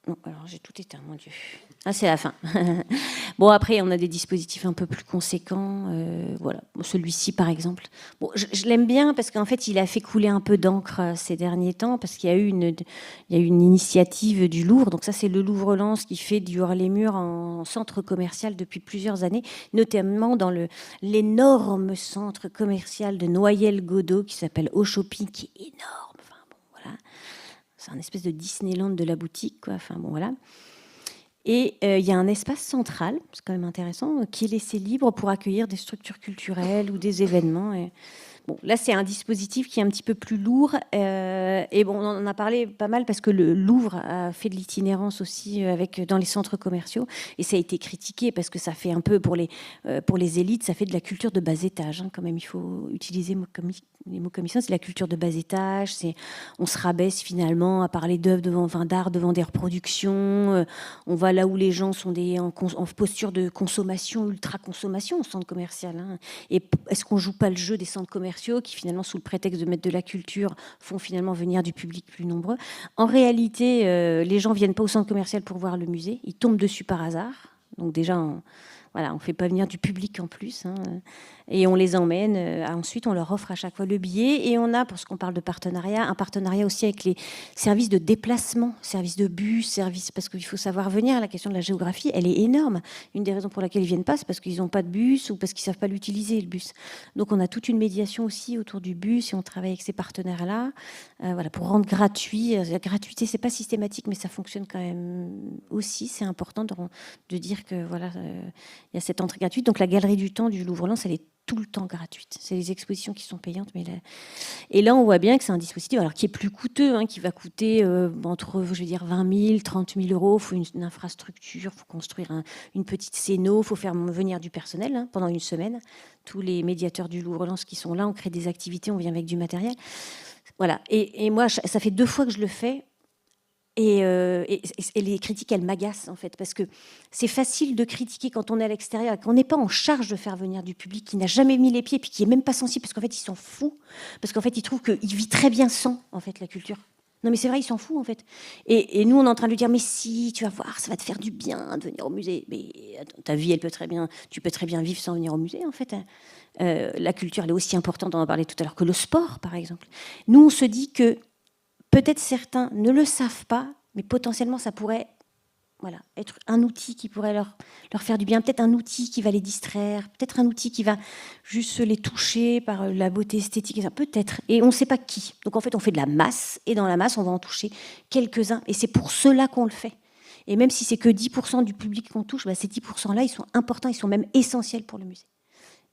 Non, alors j'ai tout éteint, mon Dieu. Ah, c'est la fin. Bon, après, on a des dispositifs un peu plus conséquents. Voilà, celui-ci, par exemple. Bon, je l'aime bien parce qu'en fait, il a fait couler un peu d'encre ces derniers temps parce qu'il y a eu une initiative du Louvre. Donc ça, c'est le Louvre-Lens qui fait du hors-les-murs en centre commercial depuis plusieurs années, notamment dans l'énorme centre commercial de Noyelles-Godault qui s'appelle Au Shopping, qui est énorme. Enfin, bon, voilà. C'est un espèce de Disneyland de la boutique, quoi. Enfin, bon, voilà. Et il y a un espace central, c'est quand même intéressant, qui est laissé libre pour accueillir des structures culturelles ou des événements. Et bon, là, c'est un dispositif qui est un petit peu plus lourd. Et bon, on en a parlé pas mal parce que le Louvre a fait de l'itinérance aussi dans les centres commerciaux. Et ça a été critiqué parce que ça fait un peu, pour les élites, ça fait de la culture de bas étage. Hein, quand même, il faut utiliser les mots comme ça. C'est la culture de bas étage. On se rabaisse finalement à parler d'œuvres d'art devant des reproductions. On va là où les gens sont en posture de consommation, ultra-consommation au centre commercial. Hein. Et est-ce qu'on ne joue pas le jeu des centres commerciaux qui, finalement, sous le prétexte de mettre de la culture, font finalement venir du public plus nombreux? En réalité, les gens ne viennent pas au centre commercial pour voir le musée. Ils tombent dessus par hasard. Donc déjà, Voilà, on ne fait pas venir du public en plus. Et on les emmène. Ensuite, on leur offre à chaque fois le billet. Et on a, parce qu'on parle de partenariat, un partenariat aussi avec les services de déplacement, services de bus, parce qu'il faut savoir venir. La question de la géographie, elle est énorme. Une des raisons pour laquelle ils ne viennent pas, c'est parce qu'ils n'ont pas de bus ou parce qu'ils ne savent pas l'utiliser, le bus. Donc, on a toute une médiation aussi autour du bus et on travaille avec ces partenaires-là voilà, pour rendre gratuit. La gratuité, ce n'est pas systématique, mais ça fonctionne quand même aussi. C'est important de dire que voilà, il y a cette entrée gratuite. Donc, la Galerie du Temps du Louvre-Lens, elle est tout le temps gratuite. C'est les expositions qui sont payantes. Et là, on voit bien que c'est un dispositif alors, qui est plus coûteux, qui va coûter entre 20 000, 30 000 euros. Il faut une infrastructure, il faut construire une petite scéno, il faut faire venir du personnel pendant une semaine. Tous les médiateurs du Louvre-Lens qui sont là, on crée des activités, on vient avec du matériel. Voilà. Et moi, ça fait 2 fois que je le fais. Et les critiques, elles m'agacent, en fait, parce que c'est facile de critiquer quand on est à l'extérieur et qu'on n'est pas en charge de faire venir du public qui n'a jamais mis les pieds, puis qui n'est même pas sensible, parce qu'en fait, il s'en fout, parce qu'en fait, il trouve qu'il vit très bien sans, en fait, la culture. Non, mais c'est vrai, il s'en fout, en fait. Et nous, on est en train de lui dire, mais si, tu vas voir, ça va te faire du bien de venir au musée. Mais attends, ta vie, tu peux très bien vivre sans venir au musée, en fait. La culture, elle est aussi importante, on en parlait tout à l'heure, que le sport, par exemple. Nous, on se dit que peut-être certains ne le savent pas, mais potentiellement, ça pourrait être un outil qui pourrait leur faire du bien. Peut-être un outil qui va les distraire. Peut-être un outil qui va juste les toucher par la beauté esthétique. Peut-être. Et on ne sait pas qui. Donc, en fait, on fait de la masse. Et dans la masse, on va en toucher quelques-uns. Et c'est pour cela qu'on le fait. Et même si c'est que 10% du public qu'on touche, ces 10%-là, ils sont importants. Ils sont même essentiels pour le musée.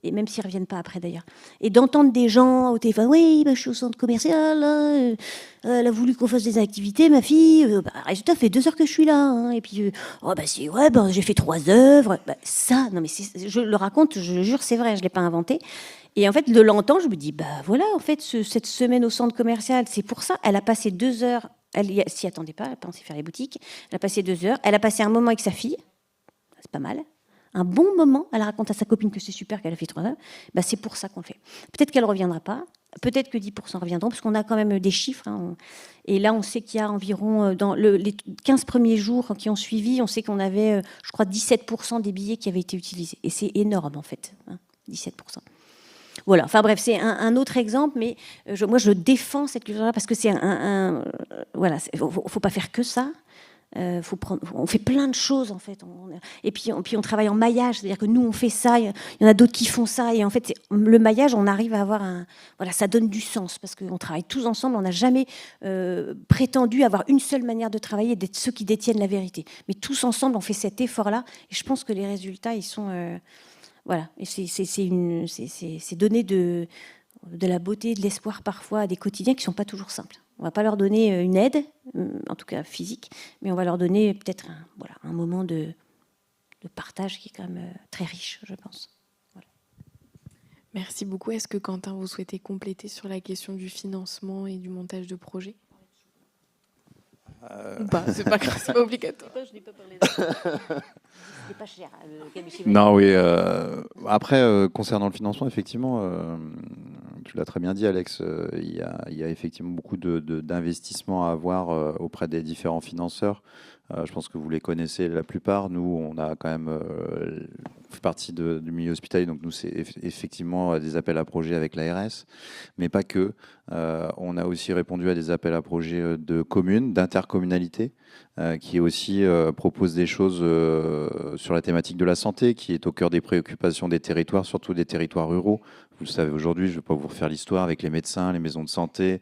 Et même s'ils ne reviennent pas après d'ailleurs. Et d'entendre des gens au téléphone, oui, je suis au centre commercial, là, elle a voulu qu'on fasse des activités, ma fille, résultat, ça fait 2 heures que je suis là. Et puis, j'ai fait 3 œuvres. Ça, non mais je le raconte, je le jure, c'est vrai, je ne l'ai pas inventé. Et en fait, de l'entendre, je me dis, voilà, en fait, cette semaine au centre commercial, c'est pour ça. Elle a passé 2 heures, elle s'y attendait pas, elle pensait faire les boutiques. Elle a passé 2 heures, elle a passé un moment avec sa fille, c'est pas mal. Un bon moment, elle raconte à sa copine que c'est super, qu'elle a fait 3 heures, c'est pour ça qu'on le fait. Peut-être qu'elle ne reviendra pas, peut-être que 10% reviendront, parce qu'on a quand même des chiffres. Et là, on sait qu'il y a environ, dans les 15 premiers jours qui ont suivi, on sait qu'on avait, je crois, 17% des billets qui avaient été utilisés. Et c'est énorme, en fait, 17%. Voilà, enfin bref, c'est un autre exemple, mais moi, je défends cette culture-là, parce que c'est voilà, il ne faut pas faire que ça. On fait plein de choses en fait, et puis on travaille en maillage, c'est-à-dire que nous on fait ça, il y en a d'autres qui font ça, et en fait le maillage, on arrive à avoir ça donne du sens parce qu'on travaille tous ensemble, on n'a jamais prétendu avoir une seule manière de travailler, d'être ceux qui détiennent la vérité, mais tous ensemble on fait cet effort-là, et je pense que les résultats ils sont voilà, et c'est donner de la beauté, de l'espoir parfois à des quotidiens qui ne sont pas toujours simples. On ne va pas leur donner une aide, en tout cas physique, mais on va leur donner peut-être un moment de partage qui est quand même très riche, je pense. Voilà. Merci beaucoup. Est-ce que Quentin, vous souhaitez compléter sur la question du financement et du montage de projet Ou pas, c'est pas obligatoire. Je n'ai pas parlé de c'est pas cher. Non, oui. Après, concernant le financement, effectivement, tu l'as très bien dit, Alex, il y a effectivement beaucoup d'investissements à avoir auprès des différents financeurs. Je pense que vous les connaissez la plupart. Nous, on a quand même on fait partie du milieu hospitalier, donc nous, c'est effectivement des appels à projets avec l'ARS, mais pas que. On a aussi répondu à des appels à projets de communes, d'intercommunalité, qui aussi propose des choses sur la thématique de la santé, qui est au cœur des préoccupations des territoires, surtout des territoires ruraux. Vous le savez aujourd'hui, je ne vais pas vous refaire l'histoire avec les médecins, les maisons de santé,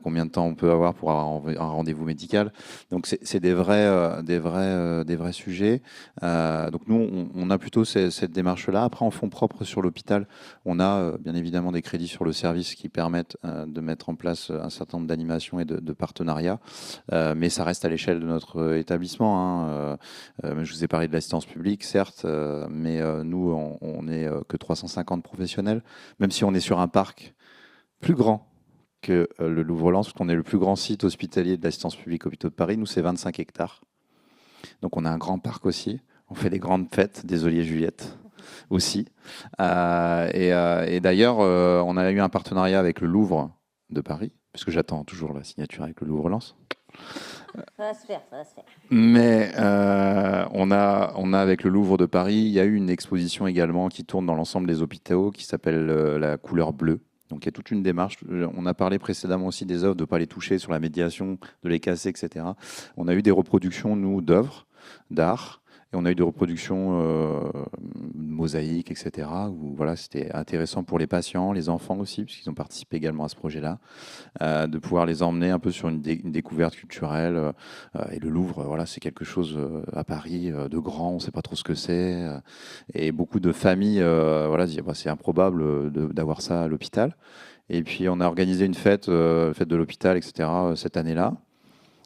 combien de temps on peut avoir pour avoir un rendez-vous médical. Donc c'est des vrais sujets. Donc nous, on a plutôt cette démarche-là. Après, en fonds propres sur l'hôpital, on a bien évidemment des crédits sur le service qui permettent de mettre en place un certain nombre d'animations et de partenariats. Mais ça reste à l'échelle de notre établissement. Je vous ai parlé de l'assistance publique, certes, mais nous, on n'est que 350 professionnels. Même si on est sur un parc plus grand que le Louvre-Lens, parce qu'on est le plus grand site hospitalier de l'assistance publique hôpitaux de Paris, nous c'est 25 hectares. Donc on a un grand parc aussi, on fait des grandes fêtes, désolé Juliette, aussi. Et d'ailleurs, on a eu un partenariat avec le Louvre de Paris, parce que j'attends toujours la signature avec le Louvre-Lens. Ça va se faire, ça va se faire. Mais on a avec le Louvre de Paris, il y a eu une exposition également qui tourne dans l'ensemble des hôpitaux qui s'appelle la couleur bleue. Donc il y a toute une démarche. On a parlé précédemment aussi des œuvres, de ne pas les toucher sur la médiation, de les casser, etc. On a eu des reproductions, nous, d'œuvres, d'art. Et on a eu des reproductions mosaïques, etc. Où voilà, c'était intéressant pour les patients, les enfants aussi, puisqu'ils ont participé également à ce projet-là, de pouvoir les emmener un peu sur une découverte culturelle. Et le Louvre, voilà, c'est quelque chose à Paris de grand, on ne sait pas trop ce que c'est. Et beaucoup de familles voilà, disent bah, c'est improbable d'avoir ça à l'hôpital. Et puis on a organisé une fête, fête de l'hôpital, etc. Cette année-là.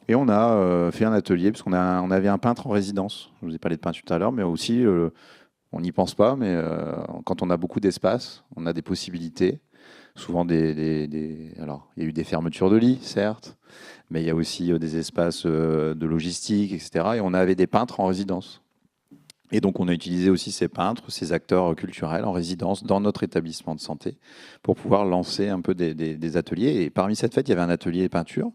Et on a fait un atelier, parce qu'on avait un peintre en résidence. Je vous ai parlé de peinture tout à l'heure, mais aussi, on n'y pense pas, mais quand on a beaucoup d'espace, on a des possibilités. Souvent, alors, il y a eu des fermetures de lits, certes, mais il y a aussi des espaces de logistique, etc. Et on avait des peintres en résidence. Et donc, on a utilisé aussi ces peintres, ces acteurs culturels en résidence dans notre établissement de santé pour pouvoir lancer un peu des ateliers. Et parmi cette fête, il y avait un atelier peinture.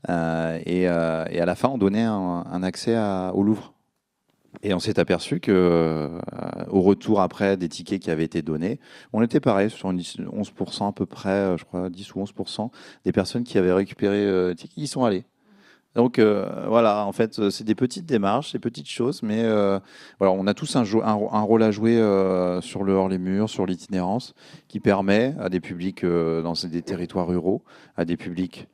Et à la fin, on donnait un accès au Louvre. Et on s'est aperçu qu'au retour après des tickets qui avaient été donnés, on était pareil, sur 11% à peu près, je crois 10 ou 11% des personnes qui avaient récupéré les tickets, y sont allés. Donc voilà, en fait, c'est des petites démarches, des petites choses, mais voilà, on a tous un rôle à jouer sur le hors-les-murs, sur l'itinérance, qui permet à des publics dans des territoires ruraux, à des publics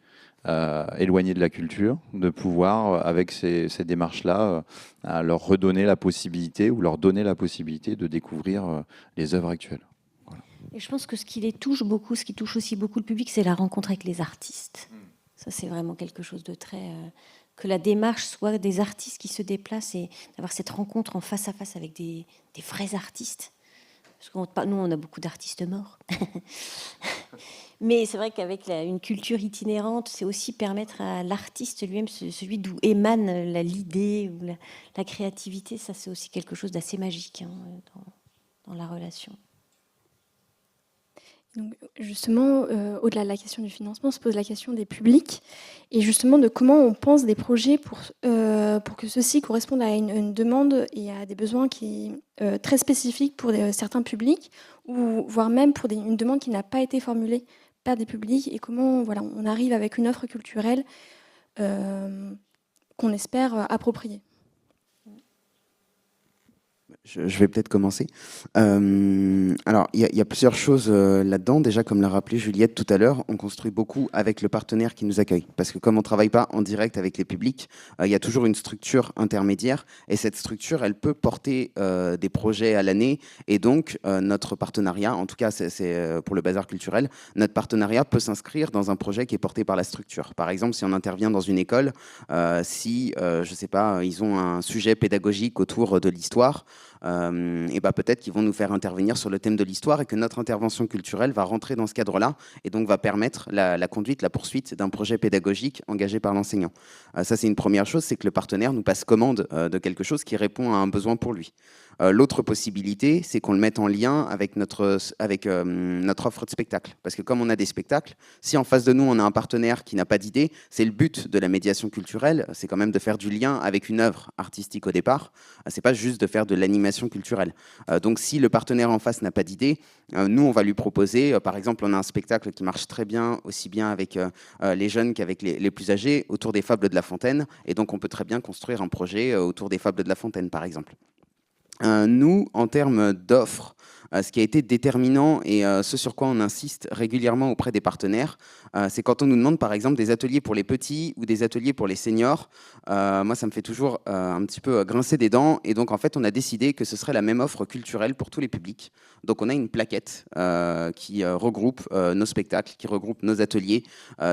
éloignés de la culture, de pouvoir, avec ces démarches-là, leur redonner la possibilité ou leur donner la possibilité de découvrir les œuvres actuelles. Voilà. Et je pense que ce qui les touche beaucoup, ce qui touche aussi beaucoup le public, c'est la rencontre avec les artistes. Ça, c'est vraiment quelque chose de très... que la démarche soit des artistes qui se déplacent et d'avoir cette rencontre en face à face avec des vrais artistes. Parce que nous, on a beaucoup d'artistes morts. Mais c'est vrai qu'avec une culture itinérante, c'est aussi permettre à l'artiste lui-même, celui d'où émane l'idée ou la créativité, ça c'est aussi quelque chose d'assez magique dans la relation. Donc, justement, au-delà de la question du financement, on se pose la question des publics et justement de comment on pense des projets pour que ceux-ci correspondent à une demande et à des besoins qui très spécifiques pour certains publics, ou voire même pour une demande qui n'a pas été formulée par des publics, et comment voilà, on arrive avec une offre culturelle qu'on espère appropriée. Je vais peut-être commencer. Alors, il y a plusieurs choses là-dedans. Déjà, comme l'a rappelé Juliette tout à l'heure, on construit beaucoup avec le partenaire qui nous accueille. Parce que comme on ne travaille pas en direct avec les publics, il y a toujours une structure intermédiaire. Et cette structure, elle peut porter des projets à l'année. Et donc, notre partenariat, en tout cas, c'est pour le bazar culturel, notre partenariat peut s'inscrire dans un projet qui est porté par la structure. Par exemple, si on intervient dans une école, si, je ne sais pas, ils ont un sujet pédagogique autour de l'histoire, et bah peut-être qu'ils vont nous faire intervenir sur le thème de l'histoire et que notre intervention culturelle va rentrer dans ce cadre-là et donc va permettre la conduite, la poursuite d'un projet pédagogique engagé par l'enseignant. Ça, c'est une première chose, c'est que le partenaire nous passe commande de quelque chose qui répond à un besoin pour lui. L'autre possibilité, c'est qu'on le mette en lien avec notre offre de spectacle. Parce que comme on a des spectacles, si en face de nous, on a un partenaire qui n'a pas d'idée, c'est le but de la médiation culturelle, c'est quand même de faire du lien avec une œuvre artistique au départ. C'est pas juste de faire de l'animation culturelle. Donc si le partenaire en face n'a pas d'idée, nous, on va lui proposer, par exemple, on a un spectacle qui marche très bien, aussi bien avec les jeunes qu'avec les plus âgés, autour des Fables de La Fontaine. Et donc, on peut très bien construire un projet autour des Fables de La Fontaine, par exemple. Nous, en termes d'offres, ce qui a été déterminant et ce sur quoi on insiste régulièrement auprès des partenaires, c'est quand on nous demande par exemple des ateliers pour les petits ou des ateliers pour les seniors. Moi, ça me fait toujours un petit peu grincer des dents, et donc en fait on a décidé que ce serait la même offre culturelle pour tous les publics. Donc on a une plaquette qui regroupe nos spectacles, qui regroupe nos ateliers,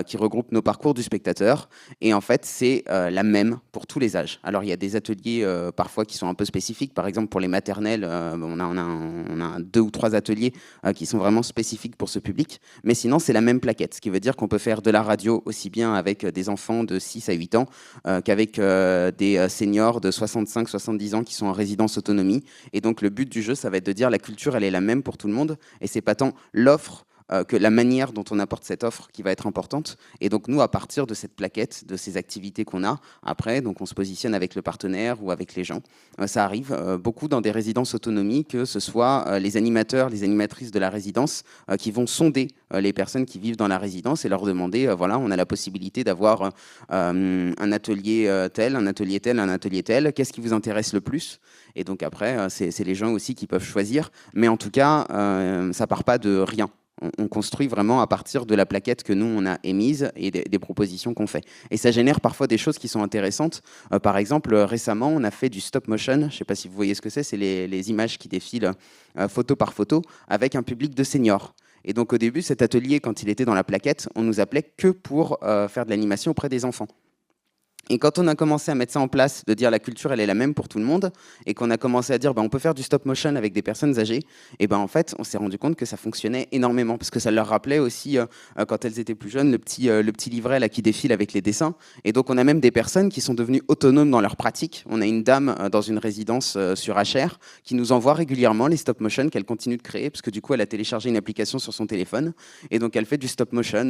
qui regroupe nos parcours du spectateur, et en fait c'est la même pour tous les âges. Alors il y a des ateliers parfois qui sont un peu spécifiques, par exemple pour les maternelles, on a 2 ou 3 ateliers qui sont vraiment spécifiques pour ce public, mais sinon c'est la même plaquette, ce qui veut dire qu'on peut faire de la radio aussi bien avec des enfants de 6 à 8 ans qu'avec des seniors de 65-70 ans qui sont en résidence autonomie. Et donc le but du jeu, ça va être de dire la culture, elle est la même pour tout le monde, et c'est pas tant l'offre que la manière dont on apporte cette offre qui va être importante. Et donc nous, à partir de cette plaquette, de ces activités qu'on a, après, donc on se positionne avec le partenaire ou avec les gens. Ça arrive beaucoup dans des résidences autonomie, que ce soit les animateurs, les animatrices de la résidence qui vont sonder les personnes qui vivent dans la résidence et leur demander, voilà, on a la possibilité d'avoir un atelier tel, un atelier tel, un atelier tel, qu'est-ce qui vous intéresse le plus? Et donc après, c'est les gens aussi qui peuvent choisir, mais en tout cas, ça part pas de rien. On construit vraiment à partir de la plaquette que nous, on a émise et des propositions qu'on fait. Et ça génère parfois des choses qui sont intéressantes. Par exemple, récemment, on a fait du stop motion. Je ne sais pas si vous voyez ce que c'est les images qui défilent photo par photo avec un public de seniors. Et donc au début, cet atelier, quand il était dans la plaquette, on nous appelait que pour faire de l'animation auprès des enfants. Et quand on a commencé à mettre ça en place, de dire la culture, elle est la même pour tout le monde, et qu'on a commencé à dire on peut faire du stop motion avec des personnes âgées, et en fait, on s'est rendu compte que ça fonctionnait énormément, parce que ça leur rappelait aussi, quand elles étaient plus jeunes, le petit livret là, qui défile avec les dessins. Et donc, on a même des personnes qui sont devenues autonomes dans leur pratique. On a une dame dans une résidence sur HR qui nous envoie régulièrement les stop motion qu'elle continue de créer, parce que du coup, elle a téléchargé une application sur son téléphone, et donc elle fait du stop motion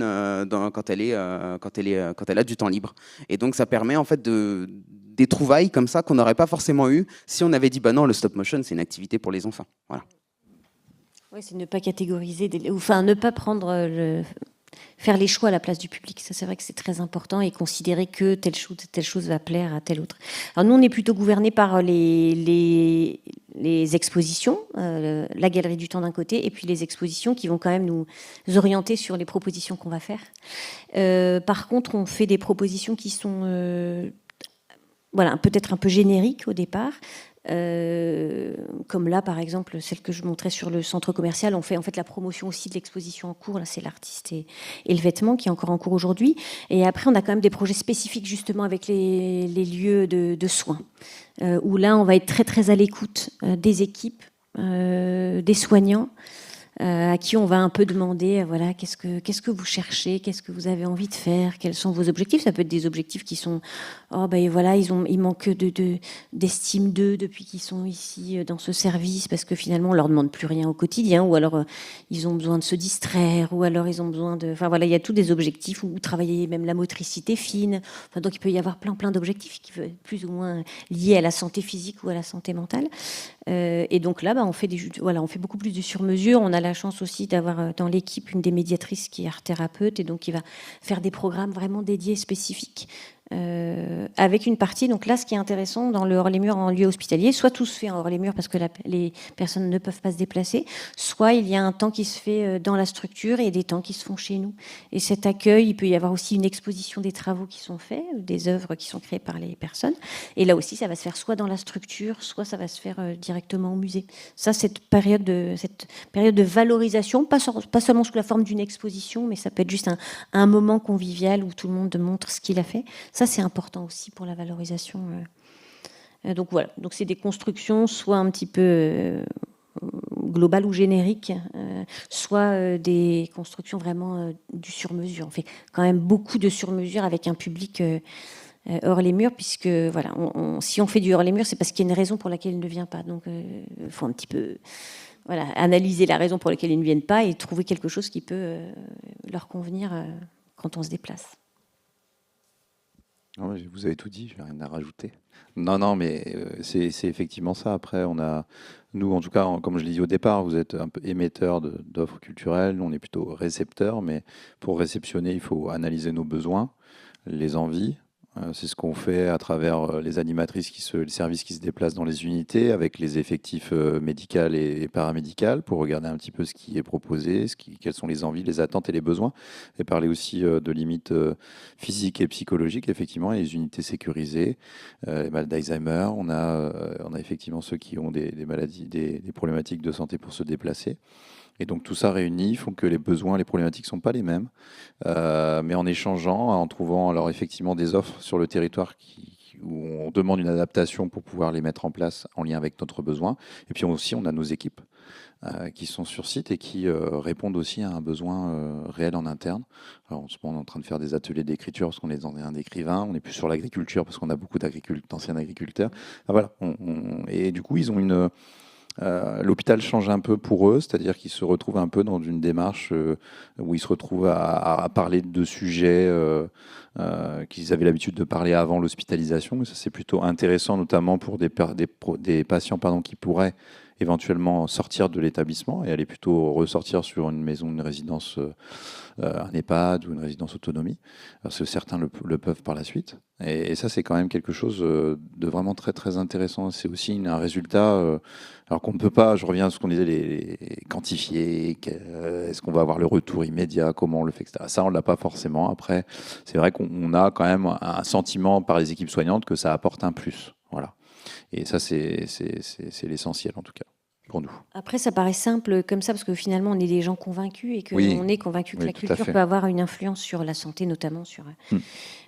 quand elle a du temps libre. Et donc, ça permet en fait des trouvailles comme ça qu'on n'aurait pas forcément eu si on avait dit non, le stop motion c'est une activité pour les enfants. Voilà. Oui, c'est ne pas catégoriser, enfin ne pas prendre faire les choix à la place du public. Ça, c'est vrai que c'est très important, et considérer que telle chose va plaire à telle autre. Alors nous, on est plutôt gouverné par les expositions, la galerie du temps d'un côté, et puis les expositions qui vont quand même nous orienter sur les propositions qu'on va faire. Par contre, on fait des propositions qui sont voilà, peut-être un peu génériques au départ. Comme là par exemple celle que je montrais sur le centre commercial, on fait en fait la promotion aussi de l'exposition en cours, là c'est l'artiste et le vêtement qui est encore en cours aujourd'hui, et après on a quand même des projets spécifiques justement avec les lieux de soins, où là on va être très très à l'écoute des équipes, des soignants, à qui on va un peu demander, voilà, qu'est-ce que vous cherchez, qu'est-ce que vous avez envie de faire, quels sont vos objectifs. Ça peut être des objectifs qui sont, voilà, ils manquent d'estime d'eux depuis qu'ils sont ici dans ce service, parce que finalement on leur demande plus rien au quotidien, ou alors ils ont besoin de se distraire, ou alors ils ont besoin de, enfin voilà, il y a tous des objectifs, ou travailler même la motricité fine. Enfin, donc il peut y avoir plein d'objectifs qui peuvent être plus ou moins liés à la santé physique ou à la santé mentale. Et donc là, on fait on fait beaucoup plus de sur-mesure. On a la chance aussi d'avoir dans l'équipe une des médiatrices qui est art-thérapeute, et donc qui va faire des programmes vraiment dédiés, spécifiques, avec une partie. Donc là, ce qui est intéressant dans le hors-les-murs en lieu hospitalier, soit tout se fait en hors-les-murs parce que les personnes ne peuvent pas se déplacer, soit il y a un temps qui se fait dans la structure et des temps qui se font chez nous. Et cet accueil, il peut y avoir aussi une exposition des travaux qui sont faits, des œuvres qui sont créées par les personnes. Et là aussi, ça va se faire soit dans la structure, soit ça va se faire directement au musée. Ça, cette période de valorisation, pas seulement sous la forme d'une exposition, mais ça peut être juste un moment convivial où tout le monde montre ce qu'il a fait. Ça, c'est important aussi pour la valorisation. Donc voilà, donc c'est des constructions soit un petit peu globales ou génériques, soit des constructions vraiment du sur-mesure. On fait quand même beaucoup de sur-mesure avec un public hors les murs, puisque voilà, si on fait du hors les murs, c'est parce qu'il y a une raison pour laquelle il ne vient pas. Donc il faut un petit peu analyser la raison pour laquelle ils ne viennent pas et trouver quelque chose qui peut leur convenir quand on se déplace. Non, vous avez tout dit, je n'ai rien à rajouter. Non, mais c'est effectivement ça. Après, nous, en tout cas, comme je l'ai dit au départ, vous êtes un peu émetteur d'offres culturelles, nous, on est plutôt récepteur, mais pour réceptionner, il faut analyser nos besoins, les envies. C'est ce qu'on fait à travers les animatrices, les services qui se déplacent dans les unités, avec les effectifs médicaux et paramédicaux, pour regarder un petit peu ce qui est proposé, quelles sont les envies, les attentes et les besoins, et parler aussi de limites physiques et psychologiques, effectivement, les unités sécurisées, les malades d'Alzheimer, on a effectivement ceux qui ont des maladies, des problématiques de santé pour se déplacer. Et donc tout ça réuni font que les besoins, les problématiques ne sont pas les mêmes, mais en échangeant, en trouvant alors effectivement des offres sur le territoire où on demande une adaptation pour pouvoir les mettre en place en lien avec notre besoin. Et puis aussi, on a nos équipes qui sont sur site et qui répondent aussi à un besoin réel en interne. Alors, en ce moment, on est en train de faire des ateliers d'écriture parce qu'on est dans un écrivain, on est plus sur l'agriculture parce qu'on a beaucoup d'anciens agriculteurs. Ah, voilà. Et du coup, ils ont L'hôpital change un peu pour eux, c'est-à-dire qu'ils se retrouvent un peu dans une démarche où ils se retrouvent à parler de sujets qu'ils avaient l'habitude de parler avant l'hospitalisation. Et ça, c'est plutôt intéressant, notamment pour des patients qui pourraient éventuellement sortir de l'établissement et aller plutôt ressortir sur une maison, une résidence, un EHPAD ou une résidence autonomie, parce que certains le peuvent par la suite. Et ça, c'est quand même quelque chose de vraiment très, très intéressant. C'est aussi un résultat, alors qu'on ne peut pas, je reviens à ce qu'on disait, les quantifier, est-ce qu'on va avoir le retour immédiat, comment on le fait, etc. Ça, on ne l'a pas forcément. Après, c'est vrai qu'on a quand même un sentiment par les équipes soignantes que ça apporte un plus. Voilà. Et ça, c'est l'essentiel, en tout cas, pour nous. Après, ça paraît simple comme ça, parce que finalement, on est des gens convaincus et qu'on est convaincus que la culture peut avoir une influence sur la santé, notamment sur...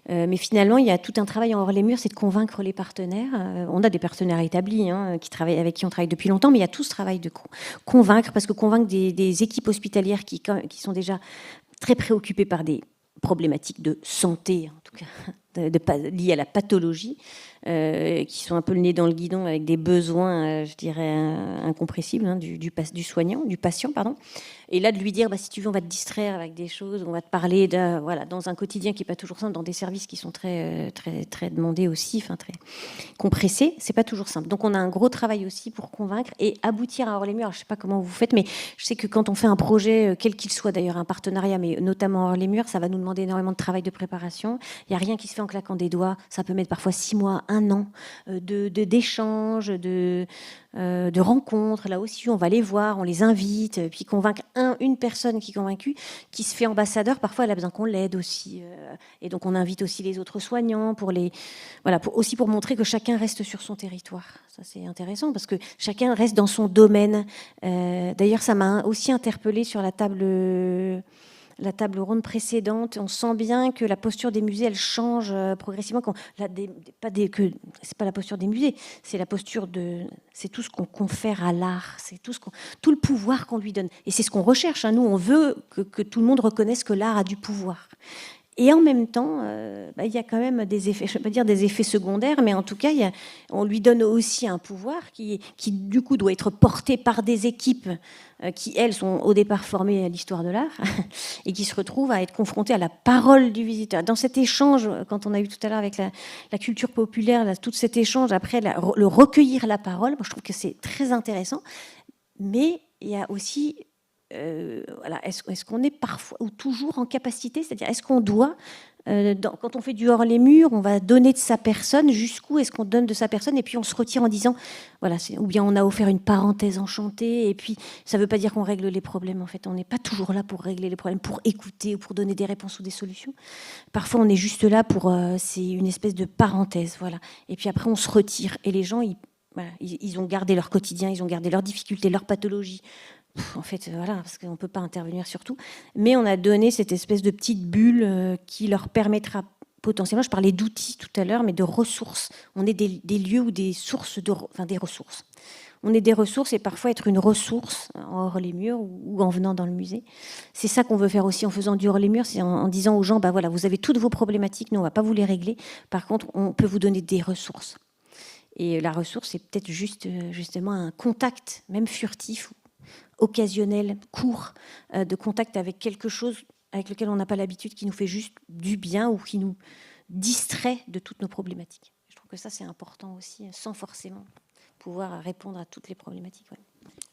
mais finalement, il y a tout un travail en hors les murs, c'est de convaincre les partenaires. On a des partenaires établis avec qui on travaille depuis longtemps, mais il y a tout ce travail de convaincre, parce que convaincre des équipes hospitalières qui sont déjà très préoccupées par des problématiques de santé, en tout cas, liées à la pathologie, qui sont un peu le nez dans le guidon avec des besoins, je dirais, incompressibles du soignant, du patient, pardon. Et là, de lui dire, si tu veux, on va te distraire avec des choses, on va te parler dans un quotidien qui n'est pas toujours simple, dans des services qui sont très, très, très demandés aussi, très compressés, c'est pas toujours simple. Donc, on a un gros travail aussi pour convaincre et aboutir à hors les murs. Alors, je sais pas comment vous faites, mais je sais que quand on fait un projet, quel qu'il soit d'ailleurs, un partenariat, mais notamment hors les murs, ça va nous demander énormément de travail de préparation. Il n'y a rien qui se fait en claquant des doigts. Ça peut mettre parfois 6 mois, 1 an d'échanges, de rencontres. Là aussi, on va les voir, on les invite, puis convaincre une personne qui est convaincue, qui se fait ambassadeur. Parfois, elle a besoin qu'on l'aide aussi. Et donc, on invite aussi les autres soignants pour montrer que chacun reste sur son territoire. Ça, c'est intéressant parce que chacun reste dans son domaine. D'ailleurs, ça m'a aussi interpellée sur la table ronde précédente. On sent bien que la posture des musées, elle change progressivement. C'est pas la posture des musées, c'est la posture c'est tout ce qu'on confère à l'art, c'est tout le pouvoir qu'on lui donne. Et c'est ce qu'on recherche. Nous, on veut que tout le monde reconnaisse que l'art a du pouvoir. Et en même temps, il y a quand même des effets, je ne vais pas dire des effets secondaires, mais en tout cas, on lui donne aussi un pouvoir qui du coup, doit être porté par des équipes qui, elles, sont au départ formées à l'histoire de l'art et qui se retrouvent à être confrontées à la parole du visiteur. Dans cet échange, quand on a eu tout à l'heure avec la culture populaire, tout cet échange, après, le recueillir la parole, moi, je trouve que c'est très intéressant. Mais il y a aussi... est-ce qu'on est parfois ou toujours en capacité, c'est-à-dire est-ce qu'on doit, quand on fait du hors les murs, on va donner de sa personne, jusqu'où est-ce qu'on donne de sa personne, et puis on se retire en disant, ou bien on a offert une parenthèse enchantée, et puis ça ne veut pas dire qu'on règle les problèmes, en fait, on n'est pas toujours là pour régler les problèmes, pour écouter ou pour donner des réponses ou des solutions. Parfois on est juste là c'est une espèce de parenthèse, et puis après on se retire, et les gens, ils ont gardé leur quotidien, ils ont gardé leurs difficultés, leurs pathologies. En fait, parce qu'on ne peut pas intervenir sur tout. Mais on a donné cette espèce de petite bulle qui leur permettra potentiellement, je parlais d'outils tout à l'heure, mais de ressources. On est des lieux ou des sources, des ressources. On est des ressources et parfois être une ressource hors les murs ou en venant dans le musée. C'est ça qu'on veut faire aussi en faisant du hors les murs, c'est en disant aux gens, vous avez toutes vos problématiques, nous on ne va pas vous les régler. Par contre, on peut vous donner des ressources. Et la ressource, c'est peut-être justement un contact, même furtif, occasionnel, court, de contact avec quelque chose avec lequel on n'a pas l'habitude, qui nous fait juste du bien ou qui nous distrait de toutes nos problématiques. Je trouve que ça, c'est important aussi, sans forcément pouvoir répondre à toutes les problématiques.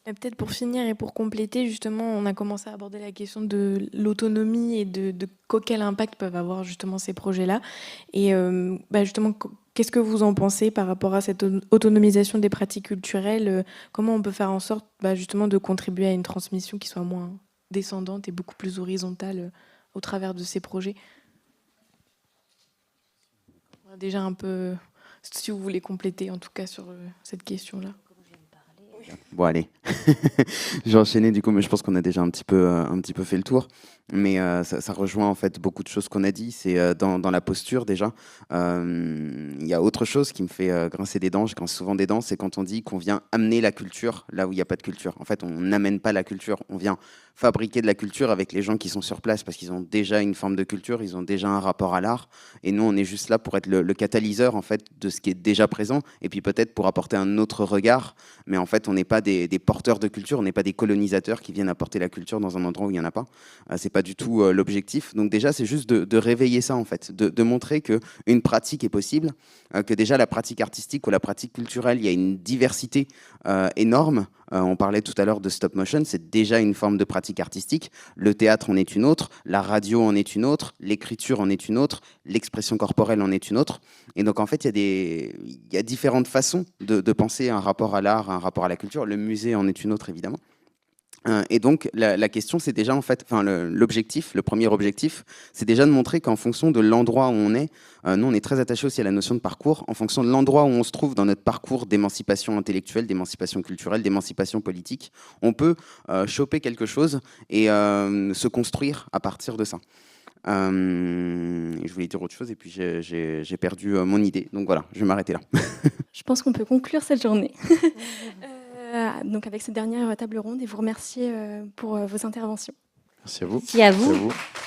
Et peut-être pour finir et pour compléter, justement, on a commencé à aborder la question de l'autonomie et de quel impact peuvent avoir justement ces projets-là. Et justement, qu'est-ce que vous en pensez par rapport à cette autonomisation des pratiques culturelles? Comment on peut faire en sorte justement de contribuer à une transmission qui soit moins descendante et beaucoup plus horizontale au travers de ces projets? Déjà un peu, si vous voulez compléter en tout cas sur cette question-là. Bon, allez, j'ai enchaîné du coup, mais je pense qu'on a déjà un petit peu fait le tour. Mais ça rejoint en fait beaucoup de choses qu'on a dit. C'est dans la posture déjà. Il y a autre chose qui me fait grincer des dents. Je grince souvent des dents, c'est quand on dit qu'on vient amener la culture là où il n'y a pas de culture. En fait, on n'amène pas la culture. On vient fabriquer de la culture avec les gens qui sont sur place parce qu'ils ont déjà une forme de culture, ils ont déjà un rapport à l'art. Et nous, on est juste là pour être le catalyseur en fait de ce qui est déjà présent et puis peut-être pour apporter un autre regard. Mais en fait, on n'est pas des porteurs de culture, on n'est pas des colonisateurs qui viennent apporter la culture dans un endroit où il n'y en a pas. C'est pas du tout l'objectif. Donc déjà, c'est juste de réveiller ça, en fait, de montrer qu'une pratique est possible, que déjà la pratique artistique ou la pratique culturelle, il y a une diversité énorme. On parlait tout à l'heure de stop motion, c'est déjà une forme de pratique artistique. Le théâtre en est une autre, la radio en est une autre, l'écriture en est une autre, l'expression corporelle en est une autre. Et donc en fait, il y a différentes façons de penser un rapport à l'art, un rapport à la culture. Le musée en est une autre, évidemment. Et donc la question, c'est déjà en fait, l'objectif, le premier objectif, c'est déjà de montrer qu'en fonction de l'endroit où on est, nous on est très attachés aussi à la notion de parcours, en fonction de l'endroit où on se trouve dans notre parcours d'émancipation intellectuelle, d'émancipation culturelle, d'émancipation politique, on peut choper quelque chose et se construire à partir de ça. Je voulais dire autre chose et puis j'ai perdu mon idée, donc voilà, je vais m'arrêter là. Je pense qu'on peut conclure cette journée. Donc avec cette dernière table ronde et vous remercier pour vos interventions. Merci à vous. Merci à vous. Merci à vous.